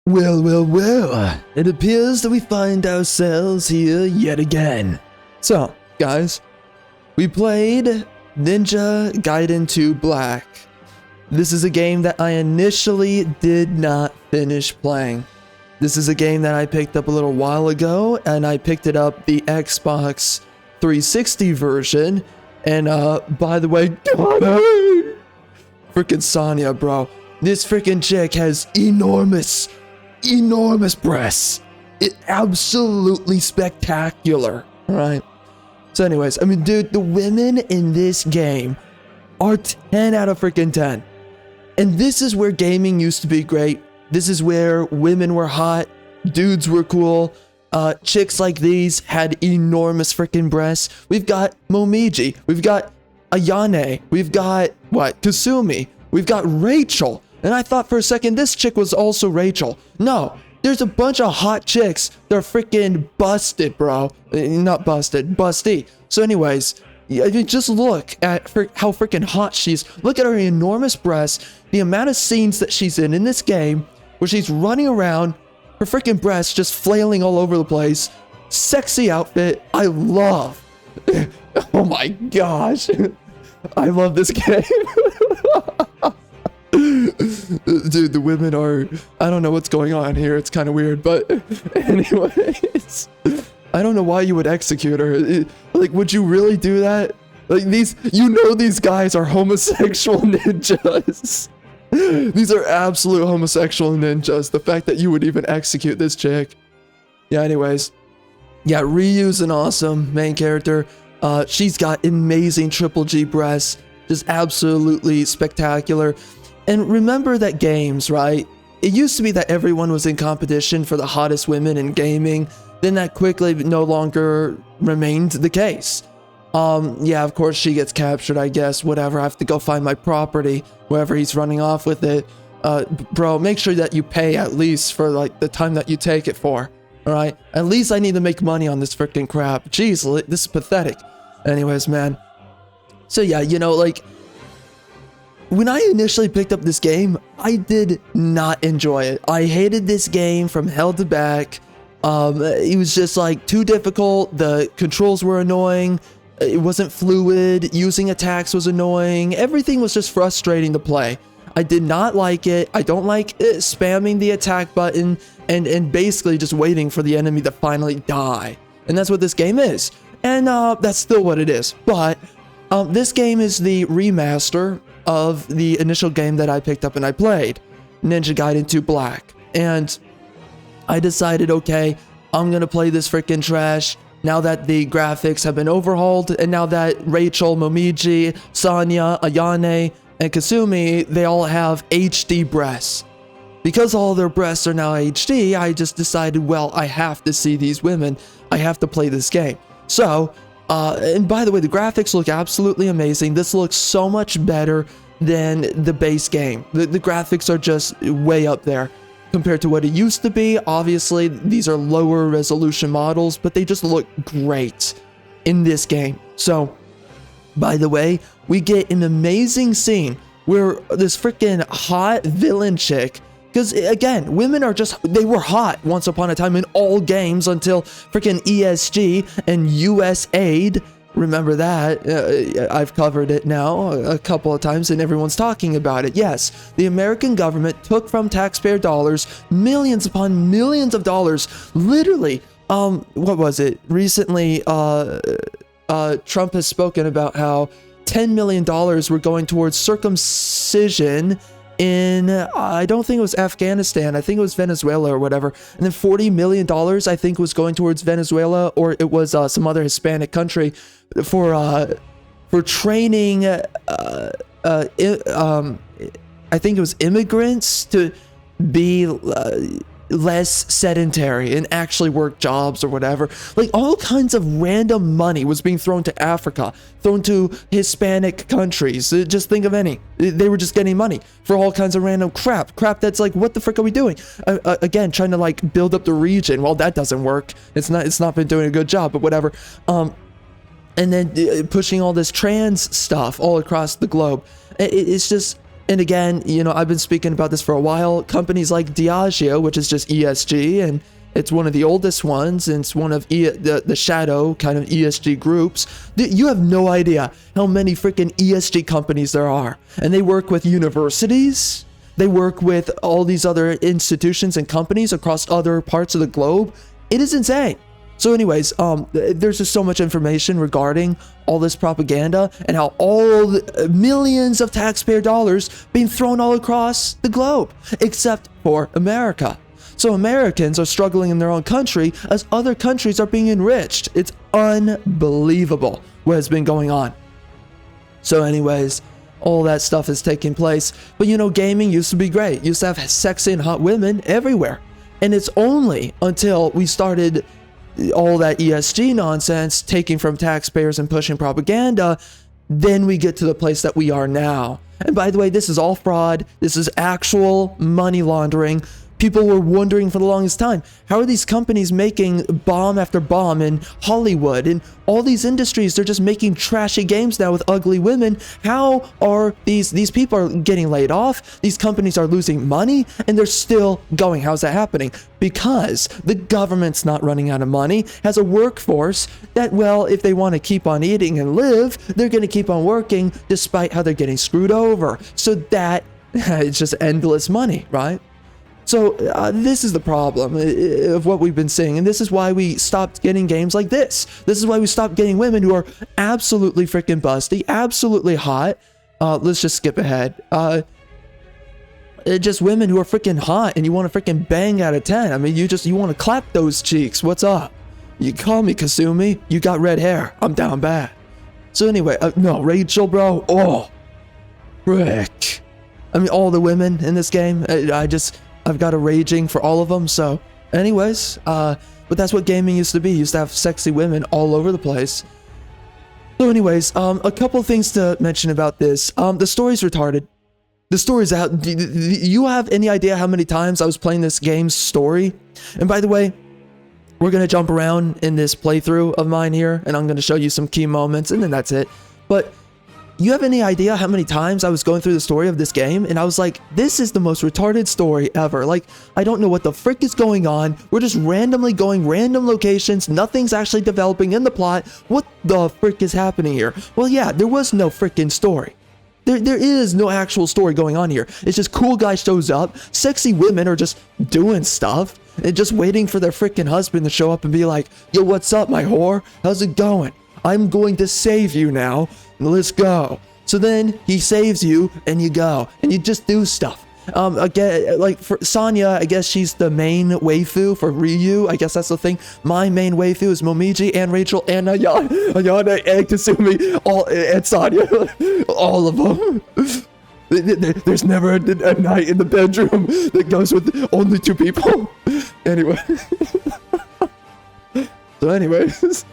Well, it appears that we find ourselves here yet again. So, guys, we played Ninja Gaiden 2 Black. This is a game that I initially did not finish playing. This is a game that I picked up a little while ago, and I picked it up the Xbox 360 version. And by the way, freaking Sonya, bro. This freaking chick has enormous breasts. It absolutely spectacular, right? So anyways, I mean, dude, the women in this game are 10 out of freaking 10. And this is where gaming used to be great. This is where women were hot, dudes were cool, chicks like these had enormous freaking breasts. We've got Momiji, we've got Ayane, we've got, Kasumi, we've got Rachel. And I thought for a second this chick was also Rachel. No, there's a bunch of hot chicks. They're freaking busted, bro. Not busted, busty. So anyways, just look at how freaking hot she is. Look at her enormous breasts. The amount of scenes that she's in this game where she's running around, her freaking breasts just flailing all over the place. Sexy outfit. I love. Oh my gosh. I love this game. Dude, the women are, I don't know what's going on here. It's kind of weird, but anyways, I don't know why you would execute her. Like, would you really do that? Like, these guys are homosexual ninjas. These are absolute homosexual ninjas. The fact that you would even execute this chick. Yeah, anyways. Yeah, Ryu's an awesome main character. She's got amazing triple G breasts. Just absolutely spectacular. And remember that games, right? It used to be that everyone was in competition for the hottest women in gaming. Then that quickly no longer remained the case. Yeah, of course she gets captured, I guess. Whatever, I have to go find my property. Wherever he's running off with it. Bro, make sure that you pay at least for like the time that you take it for. Alright? At least I need to make money on this freaking crap. Jeez, this is pathetic. Anyways, man. So yeah, you know, like, when I initially picked up this game, I did not enjoy it. I hated this game from hell to back. It was just like too difficult. The controls were annoying. It wasn't fluid. Using attacks was annoying. Everything was just frustrating to play. I did not like it. I don't like spamming the attack button and basically just waiting for the enemy to finally die. And that's what this game is. And that's still what it is. But this game is the remaster of the initial game that I picked up and I played, Ninja Gaiden 2 Black. And I decided, okay, I'm gonna play this freaking trash now that the graphics have been overhauled, and now that Rachel, Momiji, Sonya, Ayane, and Kasumi, they all have HD breasts. Because all their breasts are now HD, I just decided, well, I have to see these women. I have to play this game. So, and by the way, the graphics look absolutely amazing. This looks so much better than the base game. The graphics are just way up there compared to what it used to be. Obviously, these are lower resolution models, but they just look great in this game. So, by the way, we get an amazing scene where this freaking hot villain chick, because again, women are just, they were hot once upon a time in all games until freaking ESG and USAID. Remember that? I've covered it now a couple of times and everyone's talking about it. Yes, the American government took from taxpayer dollars millions upon millions of dollars. Literally, what was it? Recently, Trump has spoken about how $10 million were going towards circumcision in, I don't think it was Afghanistan, I think it was Venezuela or whatever, and then $40 million I think was going towards Venezuela, or it was some other Hispanic country for training, I think it was immigrants to be less sedentary and actually work jobs or whatever. Like, all kinds of random money was being thrown to Africa, thrown to Hispanic countries. Just think of any. They were just getting money for all kinds of random crap that's like, what the frick are we doing? Again, trying to like build up the region. Well, that doesn't work. It's not been doing a good job, but whatever. And then pushing all this trans stuff all across the globe. It's just And again, you know, I've been speaking about this for a while. Companies like Diageo, which is just ESG, and it's one of the oldest ones, and it's one of the shadow kind of ESG groups. You have no idea how many freaking ESG companies there are. And they work with universities. They work with all these other institutions and companies across other parts of the globe. It is insane. So anyways, there's just so much information regarding all this propaganda and how all the millions of taxpayer dollars being thrown all across the globe, except for America. So Americans are struggling in their own country as other countries are being enriched. It's unbelievable what has been going on. So anyways, all that stuff is taking place. But you know, gaming used to be great. Used to have sexy and hot women everywhere. And it's only until we started all that ESG nonsense, taking from taxpayers and pushing propaganda, then we get to the place that we are now. And by the way, this is all fraud. This is actual money laundering. People were wondering for the longest time, how are these companies making bomb after bomb in Hollywood and all these industries? They're just making trashy games now with ugly women. How are these people are getting laid off? These companies are losing money and they're still going. How's that happening? Because the government's not running out of money, has a workforce that, well, if they want to keep on eating and live, they're going to keep on working despite how they're getting screwed over. So that it's just endless money, right? So this is the problem of what we've been seeing, and this is why we stopped getting games like this. This is why we stopped getting women who are absolutely freaking busty, absolutely hot. Let's just skip ahead. Just women who are freaking hot, and you want to freaking bang out of 10. I mean, you want to clap those cheeks. What's up? You call me Kasumi. You got red hair. I'm down bad. So anyway, no, Rachel, bro. Oh, frick. I mean, all the women in this game. I've got a raging for all of them. So anyways, but that's what gaming used to be. Used to have sexy women all over the place. So anyways, a couple things to mention about this. The story's retarded. The story's out. Do you have any idea how many times I was playing this game's story? And by the way, we're going to jump around in this playthrough of mine here, and I'm going to show you some key moments, and then that's it. But you have any idea how many times I was going through the story of this game? And I was like, this is the most retarded story ever. Like, I don't know what the frick is going on. We're just randomly going random locations. Nothing's actually developing in the plot. What the frick is happening here? Well, yeah, there was no frickin' story. There is no actual story going on here. It's just cool guy shows up. Sexy women are just doing stuff and just waiting for their frickin' husband to show up and be like, yo, what's up, my whore? How's it going? I'm going to save you now. Let's go. So then he saves you and you go and you just do stuff. Again, like for Sonya, I guess she's the main waifu for Ryu. I guess that's the thing. My main waifu is Momiji and Rachel and Ayana and Kasumi, and Sonya, all of them. There's never a night in the bedroom that goes with only two people. Anyway. So anyways,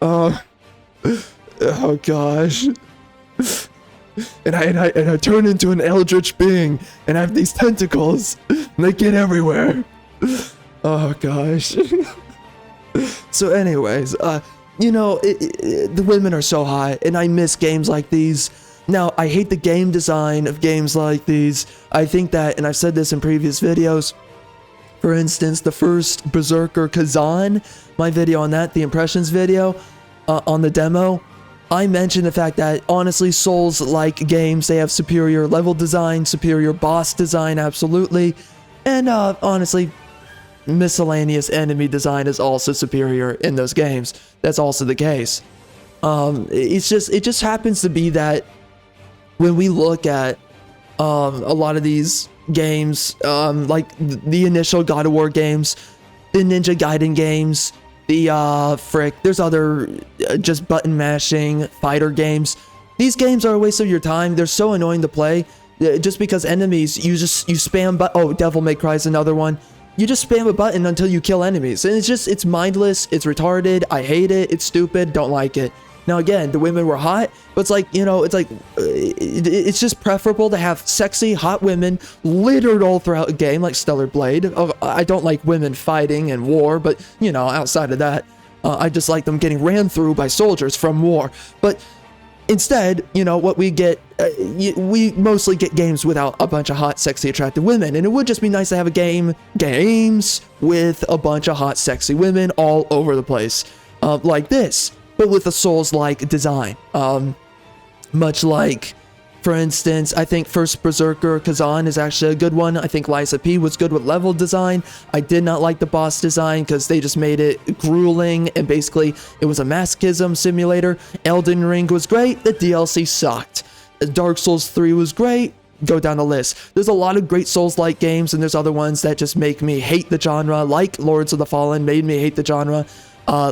oh gosh. And I turn into an eldritch being and I have these tentacles and they get everywhere. Oh gosh. So anyways, you know, the women are so hot and I miss games like these. Now, I hate the game design of games like these. I think that, and I've said this in previous videos, for instance, the first Berserker Kazan, my video on that, the impressions video on the demo, I mentioned the fact that, honestly, Souls-like games, they have superior level design, superior boss design, absolutely. And, honestly, miscellaneous enemy design is also superior in those games. That's also the case. It just happens to be that when we look at a lot of these games, like the initial God of War games, the Ninja Gaiden games, there's other just button mashing fighter games. These games are a waste of your time. They're so annoying to play. Just because enemies, you spam oh, Devil May Cry is another one. You just spam a button until you kill enemies. And it's mindless, it's retarded, I hate it, it's stupid, don't like it. Now again, the women were hot, but it's like, you know, it's just preferable to have sexy, hot women littered all throughout a game like Stellar Blade. I don't like women fighting and war, but, you know, outside of that, I just like them getting ran through by soldiers from war. But Instead, you know, what we get, we mostly get games without a bunch of hot, sexy, attractive women. And it would just be nice to have games with a bunch of hot, sexy women all over the place. Like this, but with a Souls-like design. Much like, for instance, I think First Berserker Kazan is actually a good one. I think Liza P was good with level design. I did not like the boss design because they just made it grueling, and basically it was a masochism simulator. Elden Ring was great. The DLC sucked. Dark Souls 3 was great. Go down the list. There's a lot of great Souls-like games, and there's other ones that just make me hate the genre, like Lords of the Fallen made me hate the genre.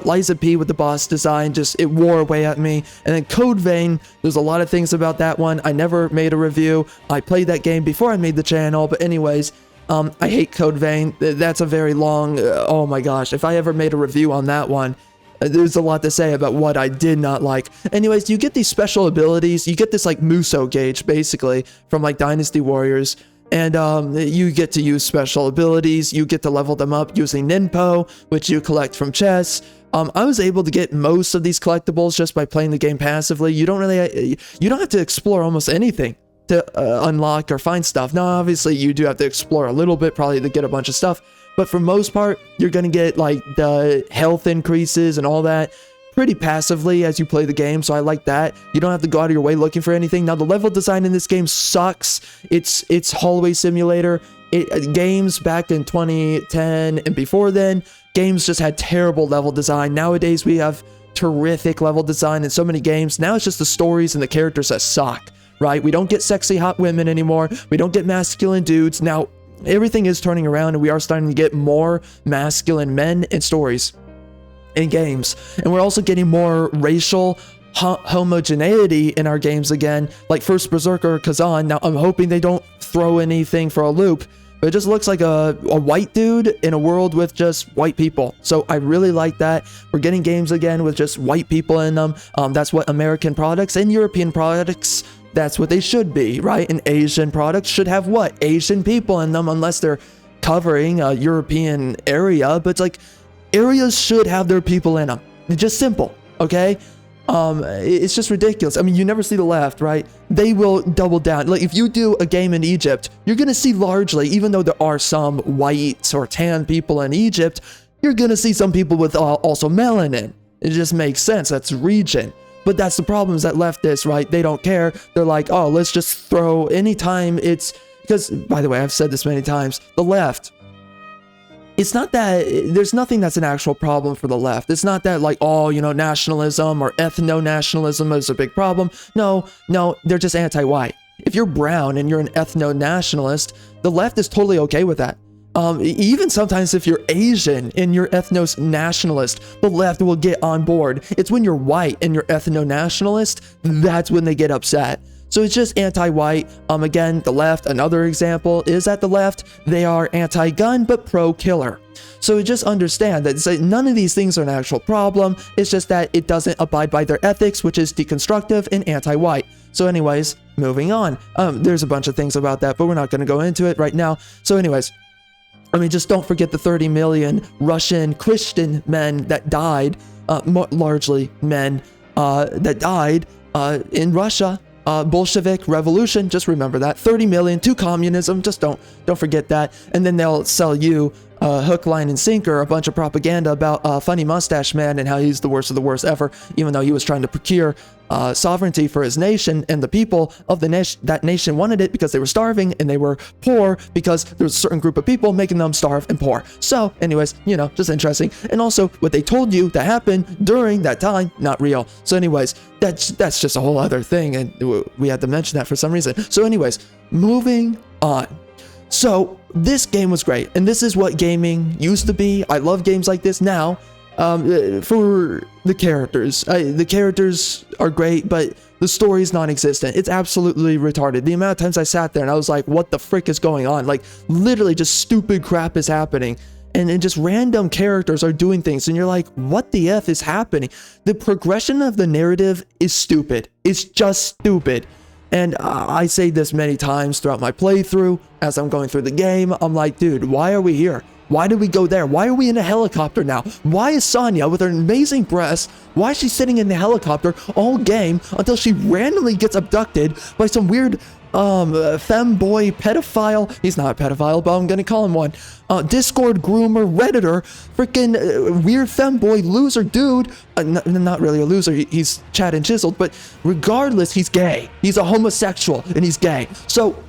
Liza P with the boss design, just it wore away at me. And then Code Vein, there's a lot of things about that one. I never made a review. I played that game before I made the channel, but anyways, I hate Code Vein. That's a very long, oh my gosh, if I ever made a review on that one, there's a lot to say about what I did not like. Anyways, you get these special abilities. You get this like Muso gauge, basically, from like Dynasty Warriors. And you get to use special abilities. You get to level them up using Ninpo, which you collect from chests. I was able to get most of these collectibles just by playing the game passively. You don't have to explore almost anything to unlock or find stuff. Now, obviously, you do have to explore a little bit, probably to get a bunch of stuff. But for most part, you're going to get like the health increases and all that pretty passively as you play the game, so I like that. You don't have to go out of your way looking for anything. Now, the level design in this game sucks. It's hallway simulator. Games back in 2010 and before then, games just had terrible level design. Nowadays, we have terrific level design in so many games. Now it's just the stories and the characters that suck, right? We don't get sexy hot women anymore. We don't get masculine dudes. Now, everything is turning around, and we are starting to get more masculine men in stories in games, and we're also getting more racial homogeneity in our games again, like First Berserker Kazan. Now, I'm hoping they don't throw anything for a loop, but it just looks like a white dude in a world with just white people. So I really like that. We're getting games again with just white people in them. That's what American products and European products, that's what they should be, right? And Asian products should have what? Asian people in them, unless they're covering a European area. But it's like, areas should have their people in them. It's just simple, okay? It's just ridiculous. I mean, you never see the left, right? They will double down. Like, if you do a game in Egypt, you're going to see largely, even though there are some white or tan people in Egypt, you're going to see some people with also melanin. It just makes sense. That's region. But that's the problem, is that leftists, right? They don't care. They're like, oh, let's just throw anytime it's... Because, by the way, I've said this many times, the left... It's not that, there's nothing that's an actual problem for the left. It's not that like, oh, you know, nationalism or ethno-nationalism is a big problem. No, they're just anti-white. If you're brown and you're an ethno-nationalist, the left is totally okay with that. Even sometimes if you're Asian and you're ethno-nationalist, the left will get on board. It's when you're white and you're ethno-nationalist, that's when they get upset. So it's just anti-white. Again, the left, another example is that the left, they are anti-gun, but pro-killer. So just understand that none of these things are an actual problem. It's just that it doesn't abide by their ethics, which is deconstructive and anti-white. So anyways, moving on. There's a bunch of things about that, but we're not going to go into it right now. So anyways, I mean, just don't forget the 30 million Russian Christian men that died, largely men, that died in Russia. Bolshevik revolution, just remember that. 30 million to communism, just don't forget that. And then they'll sell you hook, line, and sinker a bunch of propaganda about Funny Mustache Man and how he's the worst of the worst ever, even though he was trying to procure sovereignty for his nation, and the people of that nation wanted it because they were starving, and they were poor because there was a certain group of people making them starve and poor. So anyways, you know, just interesting. And also what they told you that happened during that time, not real. So anyways, that's just a whole other thing, and we had to mention that for some reason. So anyways, moving on. So this game was great, and this is what gaming used to be. I love games like this now. For the characters. The characters are great, but the story is non-existent. It's absolutely retarded. The amount of times I sat there and I was like, what the frick is going on? Like, literally just stupid crap is happening. And just random characters are doing things, and you're like, what the F is happening? The progression of the narrative is stupid. It's just stupid. And I say this many times throughout my playthrough, as I'm going through the game. I'm like, dude, why are we here? Why did we go there? Why are we in a helicopter now? Why is Sonya, with her amazing breasts, why is she sitting in the helicopter all game until she randomly gets abducted by some weird femboy pedophile? He's not a pedophile, but I'm gonna call him one. Discord groomer, Redditor, freaking weird femboy loser dude. Not really a loser, he's Chad and chiseled, but regardless, he's gay. He's a homosexual and he's gay. So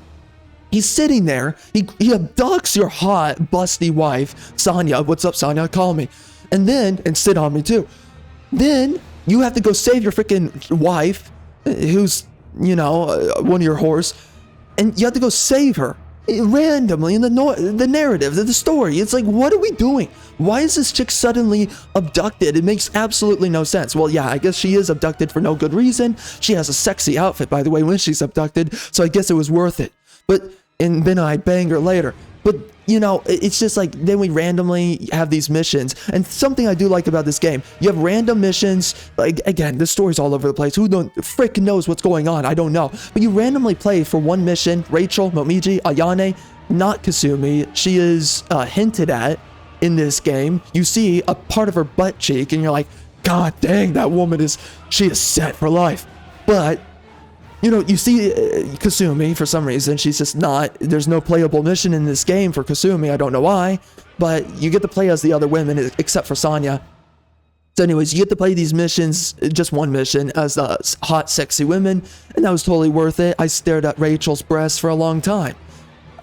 he's sitting there, he abducts your hot, busty wife, Sonya. What's up, Sonya? Call me. And sit on me too. Then you have to go save your freaking wife, who's, you know, one of your whores, and you have to go save her randomly in the narrative, the story. It's like, what are we doing? Why is this chick suddenly abducted? It makes absolutely no sense. Well, yeah, I guess she is abducted for no good reason. She has a sexy outfit, by the way, when she's abducted, so I guess it was worth it. And then I bang her later. But, you know, it's just like, then we randomly have these missions. And something I do like about this game, you have random missions. Like, again, the story's all over the place. Who the frick knows what's going on? I don't know. But you randomly play for one mission. Rachel, Momiji, Ayane, not Kasumi. She is hinted at in this game. You see a part of her butt cheek, and you're like, God dang, that woman she is set for life. But you know, you see Kasumi, for some reason, she's just not, there's no playable mission in this game for Kasumi, I don't know why, but you get to play as the other women, except for Sonya. So anyways, you get to play these missions, just one mission, as the hot, sexy women, and that was totally worth it. I stared at Rachel's breasts for a long time.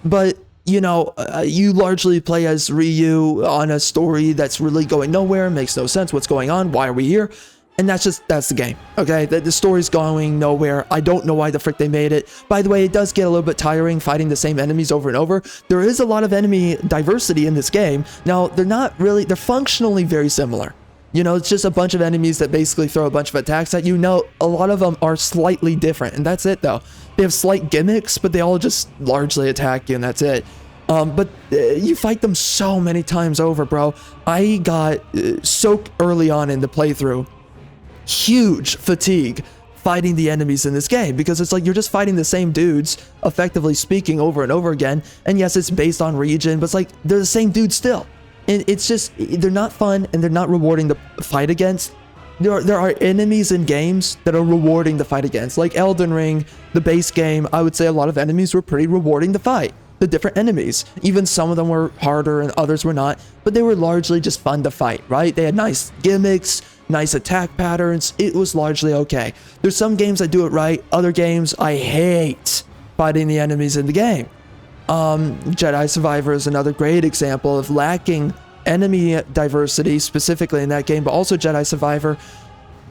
But, you know, you largely play as Ryu on a story that's really going nowhere, makes no sense, what's going on, why are we here? And that's the game, okay? The story's going nowhere. I don't know why the frick they made it. By the way, it does get a little bit tiring fighting the same enemies over and over. There is a lot of enemy diversity in this game. Now, they're functionally very similar. You know, it's just a bunch of enemies that basically throw a bunch of attacks at you. Now, a lot of them are slightly different, and that's it, though. They have slight gimmicks, but they all just largely attack you, and that's it. But you fight them so many times over, bro. I got soaked early on in the playthrough. Huge fatigue fighting the enemies in this game, because it's like you're just fighting the same dudes, effectively speaking, over and over again. And yes, it's based on region, but it's like they're the same dudes still. And it's just, they're not fun and they're not rewarding to fight against. There are enemies in games that are rewarding to fight against, like Elden Ring, the base game. I would say a lot of enemies were pretty rewarding to fight. The different enemies, even some of them were harder and others were not, but they were largely just fun to fight, right? They had nice gimmicks, nice attack patterns. It was largely okay. There's some games that do it right. Other games, I hate fighting the enemies in the game. Jedi Survivor is another great example of lacking enemy diversity, specifically in that game, but also Jedi Survivor.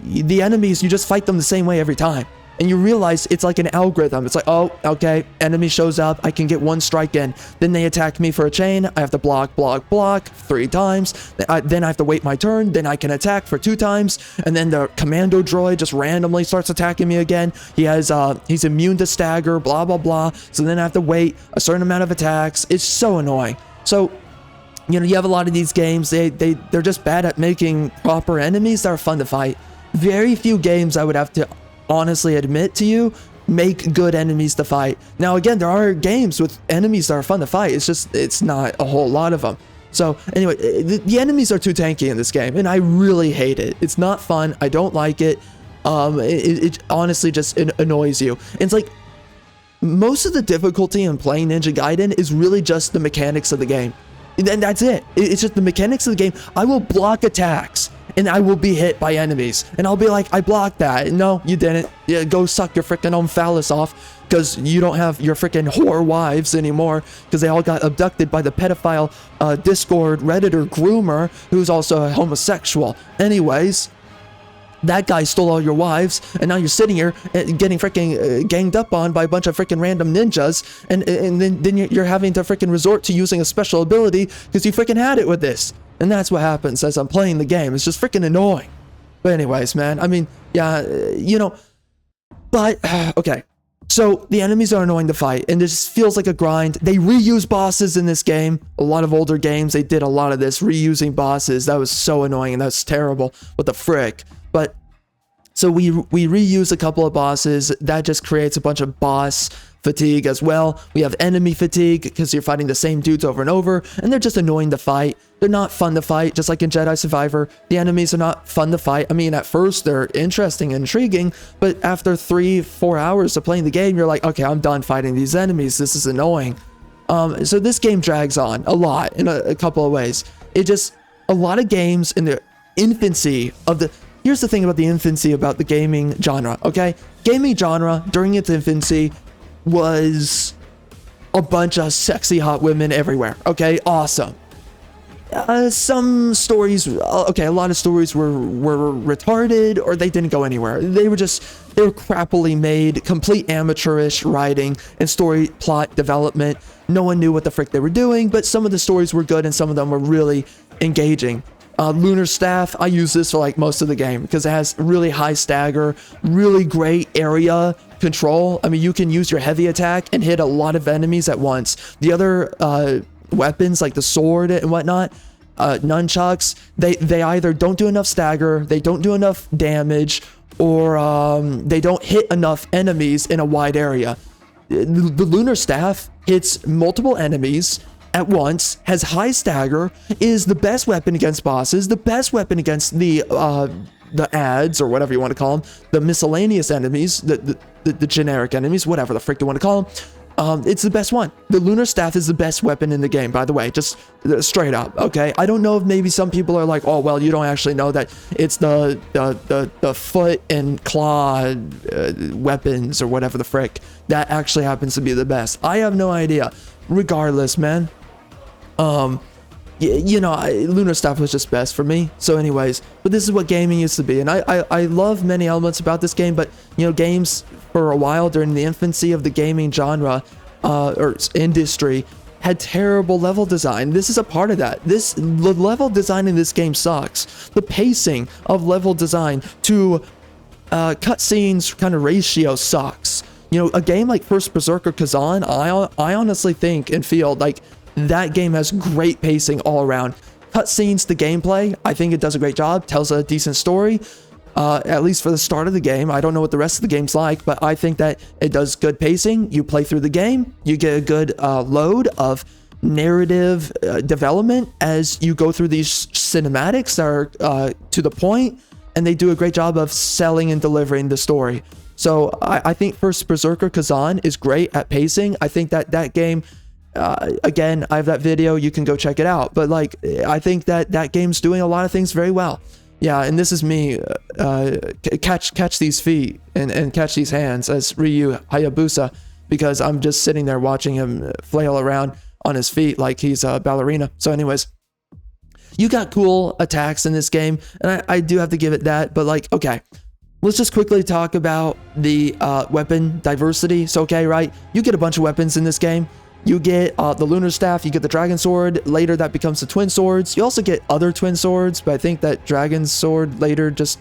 The enemies, you just fight them the same way every time. And you realize it's like an algorithm. It's like, oh, okay, enemy shows up, I can get one strike in. Then they attack me for a chain, I have to block 3 times. Then I have to wait my turn, then I can attack for 2 times. And then the commando droid just randomly starts attacking me again. He's immune to stagger, blah, blah, blah. So then I have to wait a certain amount of attacks. It's so annoying. So, you know, you have a lot of these games, they're just bad at making proper enemies that are fun to fight. Very few games, I would have to honestly admit to you, make good enemies to fight. Now again, there are games with enemies that are fun to fight. It's not a whole lot of them. So anyway, the enemies are too tanky in this game, and I really hate it. It's not fun. I don't like it. It honestly just annoys you. And it's like, most of the difficulty in playing Ninja Gaiden is really just the mechanics of the game. And that's it. It's just the mechanics of the game. I will block attacks, and I will be hit by enemies. And I'll be like, I blocked that. No, you didn't. Yeah, go suck your freaking own phallus off, because you don't have your freaking whore wives anymore, because they all got abducted by the pedophile Discord Redditor groomer, who's also a homosexual. Anyways, that guy stole all your wives, and now you're sitting here getting freaking ganged up on by a bunch of freaking random ninjas, and then you're having to freaking resort to using a special ability because you freaking had it with this. And that's what happens as I'm playing the game. It's just freaking annoying. But anyways, man, I mean, yeah, you know, but, okay. So the enemies are annoying to fight, and this feels like a grind. They reuse bosses in this game. A lot of older games, they did a lot of this, reusing bosses. That was so annoying, and that's terrible. What the frick? But so we reuse a couple of bosses. That just creates a bunch of boss fatigue as well. We have enemy fatigue because you're fighting the same dudes over and over, and they're just annoying to fight. They're not fun to fight, just like in Jedi Survivor. The enemies are not fun to fight. I mean, at first they're interesting and intriguing, but after 3-4 hours of playing the game, you're like, okay, I'm done fighting these enemies. This is annoying. So this game drags on a lot in a couple of ways. A lot of games in the infancy of the... Here's the thing about the infancy about the gaming genre, okay? Gaming genre, during its infancy, was a bunch of sexy hot women everywhere, okay? Awesome. Some stories, okay, a lot of stories were retarded, or they didn't go anywhere. They were crappily made, complete amateurish writing and story plot development. No one knew what the frick they were doing, but some of the stories were good and some of them were really engaging. Lunar Staff, I use this for like most of the game because it has really high stagger, really great area control. I mean, you can use your heavy attack and hit a lot of enemies at once. The other weapons like the sword and whatnot, nunchucks, they either don't do enough stagger, they don't do enough damage, or they don't hit enough enemies in a wide area. The Lunar Staff hits multiple enemies at once, has high stagger, is the best weapon against bosses, the best weapon against the ads, or whatever you want to call them, the miscellaneous enemies, the generic enemies, whatever the frick you want to call them. It's the best one. The Lunar Staff is the best weapon in the game, by the way, just straight up, okay? I don't know if maybe some people are like, oh, well, you don't actually know that it's the foot and claw weapons, or whatever the frick, that actually happens to be the best. I have no idea. Regardless, man. You know, Lunar Staff was just best for me. So anyways, but this is what gaming used to be. And I love many elements about this game, but, you know, games for a while during the infancy of the gaming genre, or industry, had terrible level design. This is a part of that. The level design in this game sucks. The pacing of level design to cutscenes kind of ratio sucks. You know, a game like First Berserker Kazan, I honestly think and feel like that game has great pacing all around. Cutscenes, the gameplay, I think it does a great job, tells a decent story, at least for the start of the game. I don't know what the rest of the game's like, but I think that it does good pacing. You play through the game, you get a good load of narrative development as you go through these cinematics that are to the point, and they do a great job of selling and delivering the story. So I think First Berserker Kazan is great at pacing. I think that game, again, I have that video, you can go check it out. But like, I think that game's doing a lot of things very well. Yeah, and this is me, catch these feet and catch these hands as Ryu Hayabusa, because I'm just sitting there watching him flail around on his feet like he's a ballerina. So anyways, you got cool attacks in this game, and I do have to give it that, but like, okay. Let's just quickly talk about the weapon diversity. So, okay, right? You get a bunch of weapons in this game. You get the Lunar Staff, you get the Dragon Sword. Later, that becomes the Twin Swords. You also get other Twin Swords, but I think that Dragon Sword later just...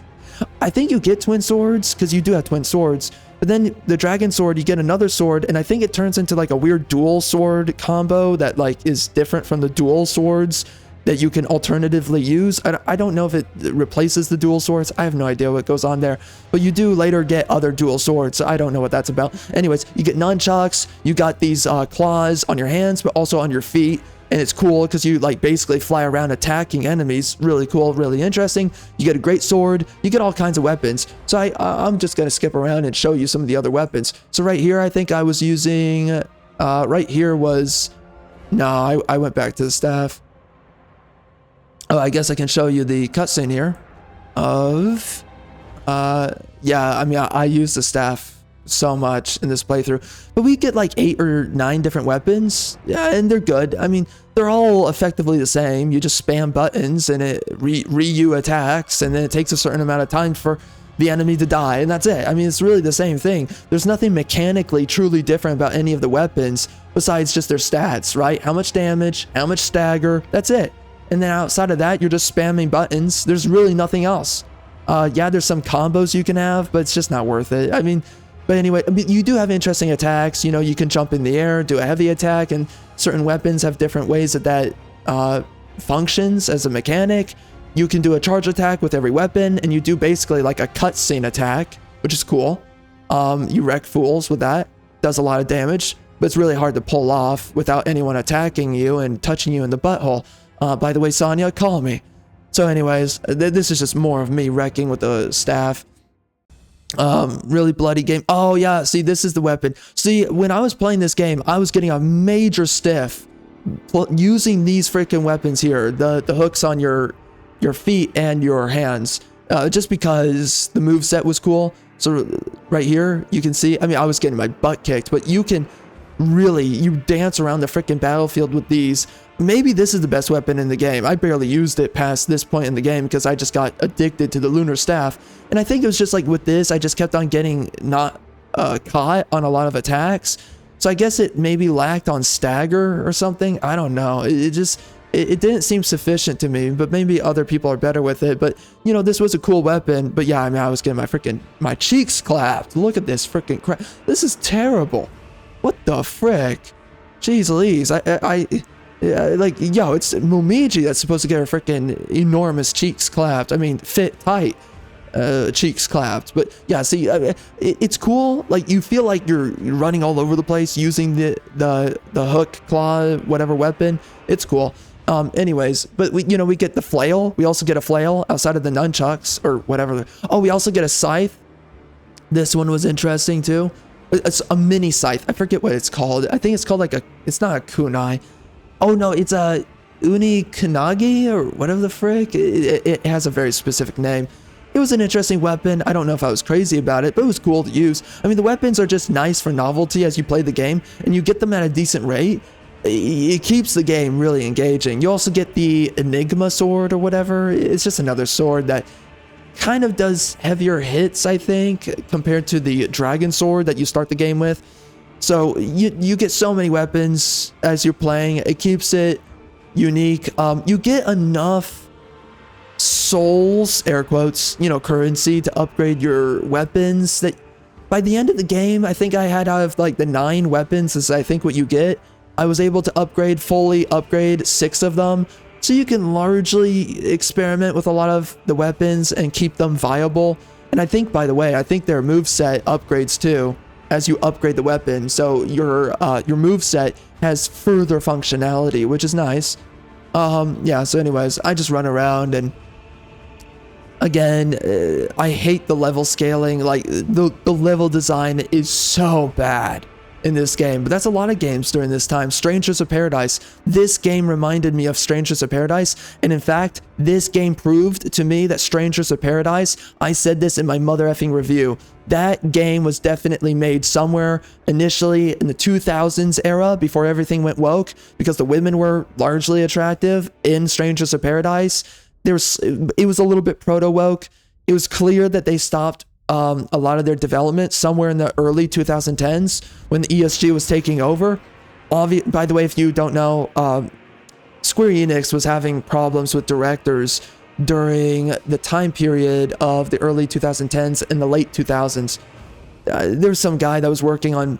I think you get Twin Swords, because you do have Twin Swords. But then the Dragon Sword, you get another sword, and I think it turns into like a weird dual sword combo that like is different from the dual swords that you can alternatively use. I don't know if it replaces the dual swords. I have no idea what goes on there, but you do later get other dual swords. So I don't know what that's about. Anyways, you get nunchucks, you got these claws on your hands, but also on your feet. And it's cool because you like basically fly around attacking enemies. Really cool, really interesting. You get a great sword, you get all kinds of weapons. So I'm just gonna skip around and show you some of the other weapons. So right here, I think I was using, right here was, no, I went back to the staff. Oh, I guess I can show you the cutscene here of, yeah, I mean, I use the staff so much in this playthrough, but we get like 8 or 9 different weapons. Yeah, and they're good. I mean, they're all effectively the same. You just spam buttons and it Ryu attacks, and then it takes a certain amount of time for the enemy to die, and that's it. I mean, it's really the same thing. There's nothing mechanically truly different about any of the weapons besides just their stats, right? How much damage, how much stagger, that's it. And then outside of that, you're just spamming buttons. There's really nothing else. Yeah, there's some combos you can have, but it's just not worth it. I mean, but anyway, I mean, you do have interesting attacks. You know, you can jump in the air, do a heavy attack, and certain weapons have different ways that functions as a mechanic. You can do a charge attack with every weapon, and you do basically like a cutscene attack, which is cool. You wreck fools with that. does a lot of damage, but it's really hard to pull off without anyone attacking you and touching you in the butthole. By the way, Sonya, call me. So anyways, this is just more of me wrecking with the staff. Really bloody game. Oh yeah, see, this is the weapon. See, when I was playing this game, I was getting a major stiff using these freaking weapons here, the hooks on your feet and your hands, just because the moveset was cool. So right here, you can see, I mean, I was getting my butt kicked, but you can really, you dance around the freaking battlefield with these. Maybe this is the best weapon in the game. I barely used it past this point in the game because I just got addicted to the lunar staff. And I think it was just like with this, I just kept on getting not caught on a lot of attacks. So I guess it maybe lacked on stagger or something. I don't know. It didn't seem sufficient to me, but maybe other people are better with it. But, you know, this was a cool weapon. But yeah, I mean, I was getting my cheeks clapped. Look at this freaking crap. This is terrible. What the frick? Jeez Louise. Like, yo, it's Momiji that's supposed to get her freaking enormous cheeks clapped. I mean, fit tight cheeks clapped. But yeah, see, it's cool. Like, you feel like you're running all over the place using the hook, claw, whatever weapon. It's cool. Anyways, but we get the flail. We also get a flail outside of the nunchucks or whatever. Oh, we also get a scythe. This one was interesting too. It's a mini scythe. I forget what it's called. I think it's called like it's not a kunai. Oh no, it's a unikanagi or whatever the frick. It has a very specific name. It was an interesting weapon. I don't know if I was crazy about it, but it was cool to use. I mean, the weapons are just nice for novelty as you play the game, and you get them at a decent rate. It keeps the game really engaging. You also get the Enigma sword or whatever. It's just another sword that kind of does heavier hits, I think, compared to the dragon sword that you start the game with. So you get so many weapons as you're playing. It keeps it unique. You get enough souls, air quotes, currency to upgrade your weapons that by the end of the game, I think I had out of like the 9 weapons is I think what you get. I was able to fully upgrade 6 of them. So you can largely experiment with a lot of the weapons and keep them viable. And I think, by the way, their moveset upgrades too as you upgrade the weapon. So your moveset has further functionality, which is nice. Yeah, so anyways, I just run around and again, I hate the level scaling. Like the level design is so bad in this game, but that's a lot of games during this time. Strangers of Paradise. This game reminded me of Strangers of Paradise, and in fact, this game proved to me that Strangers of Paradise, I said this in my mother effing review, that game was definitely made somewhere initially in the 2000s era before everything went woke, because the women were largely attractive in Strangers of Paradise. It was a little bit proto-woke. It was clear that they stopped a lot of their development somewhere in the early 2010s when the ESG was taking over. By the way, if you don't know, Square Enix was having problems with directors during the time period of the early 2010s and the late 2000s. There was some guy that was working on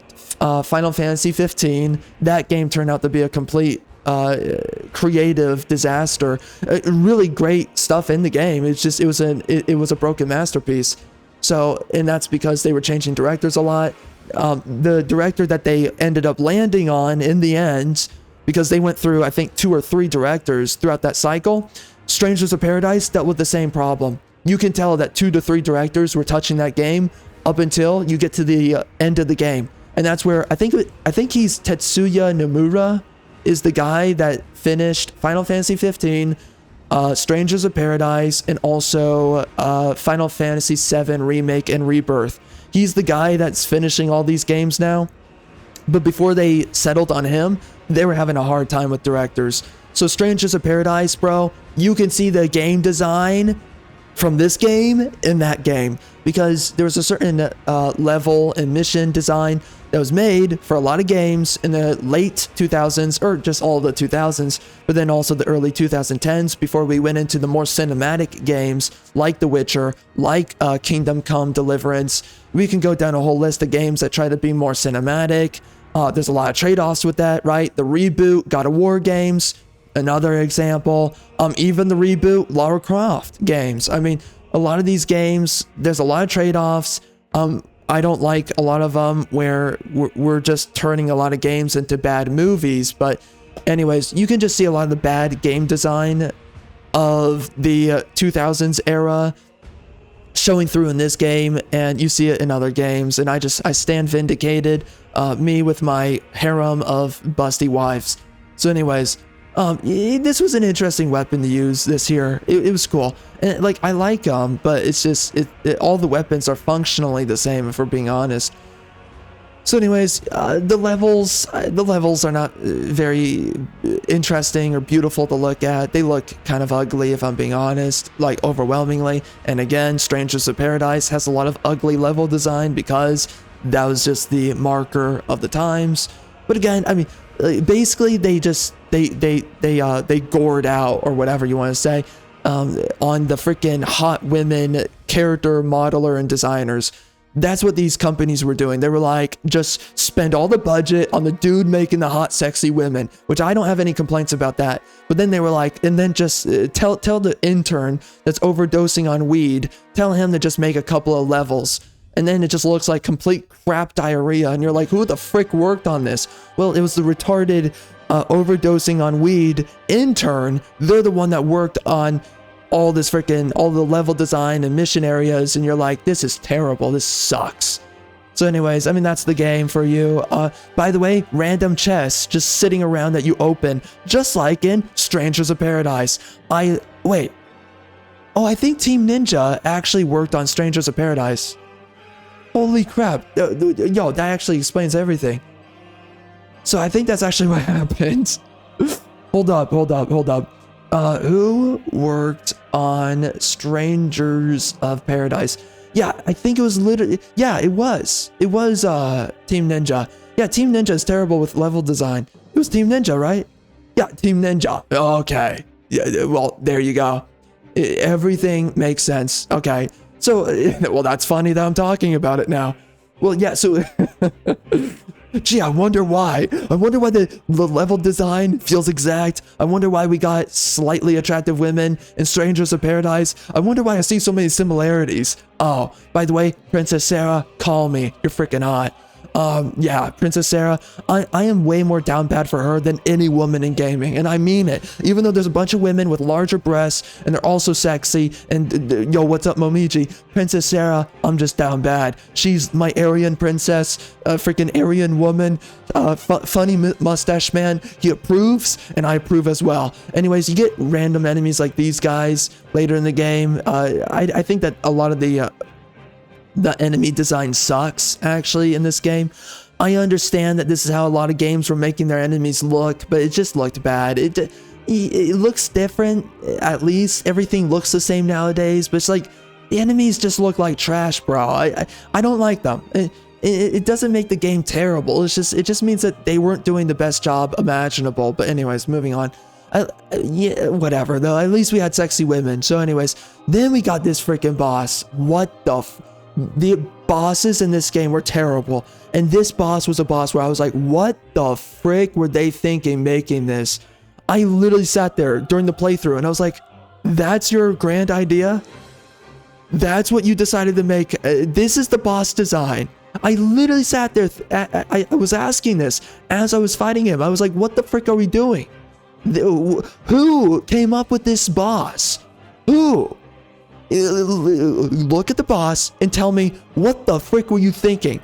Final Fantasy 15. That game turned out to be a complete creative disaster. Really great stuff in the game. It's just it was a broken masterpiece. So, and that's because they were changing directors a lot. The director that they ended up landing on in the end, because they went through, I think, 2 or 3 directors throughout that cycle, Strangers of Paradise dealt with the same problem. You can tell that 2 to 3 directors were touching that game up until you get to the end of the game. And that's where, I think he's Tetsuya Nomura is the guy that finished Final Fantasy 15, Strangers of Paradise, and also Final Fantasy 7 Remake and Rebirth. He's the guy that's finishing all these games now. But before they settled on him, they were having a hard time with directors. So Strangers of Paradise, bro, you can see the game design from this game in that game, because there was a certain level and mission design that was made for a lot of games in the late 2000s, or just all the 2000s, but then also the early 2010s before we went into the more cinematic games like The Witcher, like Kingdom Come Deliverance. We can go down a whole list of games that try to be more cinematic. There's a lot of trade-offs with that, right? The reboot God of War games, another example. Even the reboot Lara Croft games. I mean, a lot of these games, there's a lot of trade-offs. I don't like a lot of them where we're just turning a lot of games into bad movies. But anyways, you can just see a lot of the bad game design of the 2000s era showing through in this game, and you see it in other games, and I stand vindicated, me with my harem of busty wives. So anyways, this was an interesting weapon to use this here. It was cool, and like I like them, but it's just all the weapons are functionally the same, if we're being honest. So anyways, the levels are not very interesting or beautiful to look at. They look kind of ugly, if I'm being honest, like overwhelmingly. And again, Strangers of Paradise has a lot of ugly level design because that was just the marker of the times. But again, I mean, basically they gored out, or whatever you want to say, on the freaking hot women character modeler and designers. That's what these companies were doing. They were like, just spend all the budget on the dude making the hot, sexy women, which I don't have any complaints about that. But then they were like, and then just tell the intern that's overdosing on weed, tell him to just make a couple of levels. And then it just looks like complete crap diarrhea. And you're like, who the frick worked on this? Well, it was the retarded overdosing on weed intern. They're the one that worked on all the level design and mission areas, and you're like, this is terrible, this sucks. So anyways, I mean, that's the game for you. By the way, random chests just sitting around that you open, just like in Strangers of Paradise. Wait. Oh, I think Team Ninja actually worked on Strangers of Paradise. Holy crap. Yo, that actually explains everything. So I think that's actually what happened. Hold up. Who worked on Strangers of Paradise? Yeah, I think it was literally, yeah, it was Team Ninja. Yeah, Team Ninja is terrible with level design. It was Team Ninja, right? Yeah, Team Ninja. Okay. Yeah, well, there you go. Everything makes sense. Okay. So, well, that's funny that I'm talking about it now. Well, yeah, so gee, I wonder why. I wonder why the level design feels exact. I wonder why we got slightly attractive women in Strangers of Paradise. I wonder why I see so many similarities. Oh, by the way, Princess Sarah, call me. You're freaking hot. Yeah, Princess Sarah, I am way more down bad for her than any woman in gaming, and I mean it. Even though there's a bunch of women with larger breasts, and they're also sexy, and yo, what's up, Momiji? Princess Sarah, I'm just down bad. She's my Aryan princess, freaking Aryan woman, funny mustache man. He approves, and I approve as well. Anyways, you get random enemies like these guys later in the game. I think that a lot of the enemy design sucks, actually, in this game. I understand that this is how a lot of games were making their enemies look, but it just looked bad. It looks different, at least. Everything looks the same nowadays, but it's like, the enemies just look like trash, bro. I don't like them. It doesn't make the game terrible. It just means that they weren't doing the best job imaginable. But anyways, moving on. Yeah, whatever, though. At least we had sexy women. So anyways, then we got this freaking boss. What the the bosses in this game were terrible, and this boss was a boss where I was like, what the frick were they thinking making this? I literally sat there during the playthrough and I was like, that's your grand idea? That's what you decided to make? This is the boss design? I literally sat there, I was asking this as I was fighting him. I was like, what the frick are we doing? Who came up with this boss? Who? Look at the boss and tell me, what the frick were you thinking?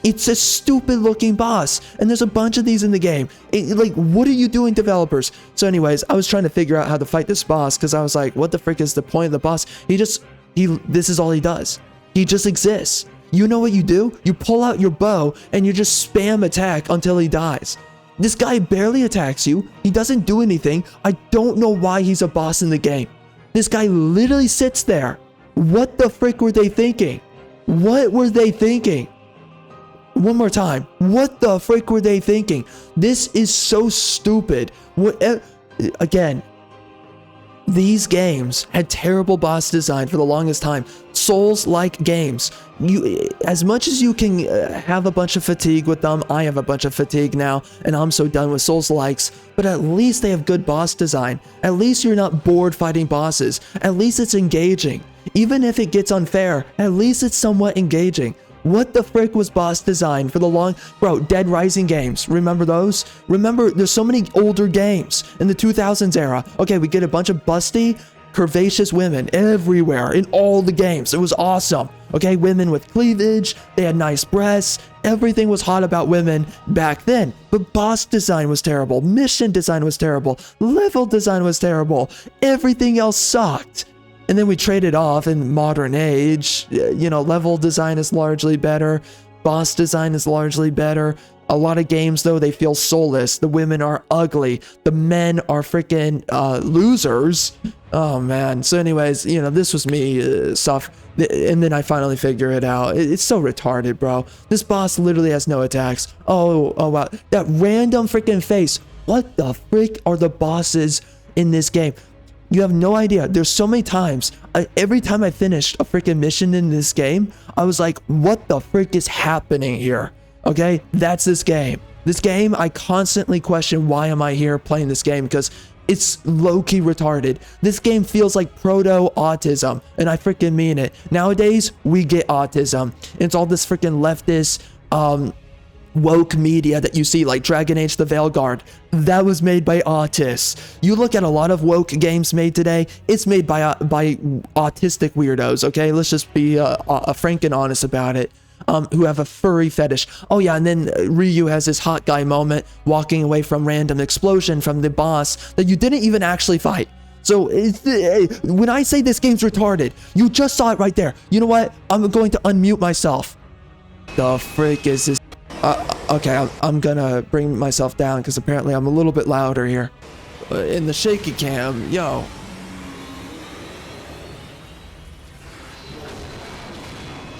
It's a stupid looking boss, and there's a bunch of these in the game. Like, what are you doing, developers? So anyways, I was trying to figure out how to fight this boss, because I was like, what the frick is the point of the boss? This is all he does. He just exists. You know what you do? You pull out your bow and you just spam attack until he dies. This guy barely attacks you. He doesn't do anything. I don't know why he's a boss in the game. This guy literally sits there. What the frick were they thinking? What were they thinking? One more time. What the frick were they thinking? This is so stupid. Again, these games had terrible boss design for the longest time. Souls-like games. As much as you can have a bunch of fatigue with them, I have a bunch of fatigue now, and I'm so done with Souls-likes, but at least they have good boss design. At least you're not bored fighting bosses. At least it's engaging. Even if it gets unfair, at least it's somewhat engaging. What the frick was boss design for the long... Bro, Dead Rising games. Remember those? Remember, there's so many older games in the 2000s era. Okay, we get a bunch of busty, curvaceous women everywhere in all the games. It was awesome. Okay, women with cleavage. They had nice breasts. Everything was hot about women back then. But boss design was terrible. Mission design was terrible. Level design was terrible. Everything else sucked. And then we traded off in modern age. You know, level design is largely better. Boss design is largely better. A lot of games, though, they feel soulless. The women are ugly. The men are freaking losers. Oh, man. So anyways, you know, this was me stuff. And then I finally figure it out. It's so retarded, bro. This boss literally has no attacks. Oh, wow. That random freaking face. What the frick are the bosses in this game? You have no idea. There's so many times. Every time I finished a freaking mission in this game, I was like, what the frick is happening here? Okay, that's this game. This game, I constantly question, why am I here playing this game? Because it's low-key retarded. This game feels like proto-autism, and I freaking mean it. Nowadays, we get autism. It's all this freaking leftist, woke media that you see, like Dragon Age the Veilguard. That was made by autists. You look at a lot of woke games made today, it's made by autistic weirdos, okay? Let's just be frank and honest about it. Who have a furry fetish. Oh yeah, and then Ryu has this hot guy moment walking away from random explosion from the boss that you didn't even actually fight. So when I say this game's retarded, you just saw it right there. You know what? I'm going to unmute myself. The frick is this? Okay, I'm gonna bring myself down because apparently I'm a little bit louder here. In the shaky cam, yo.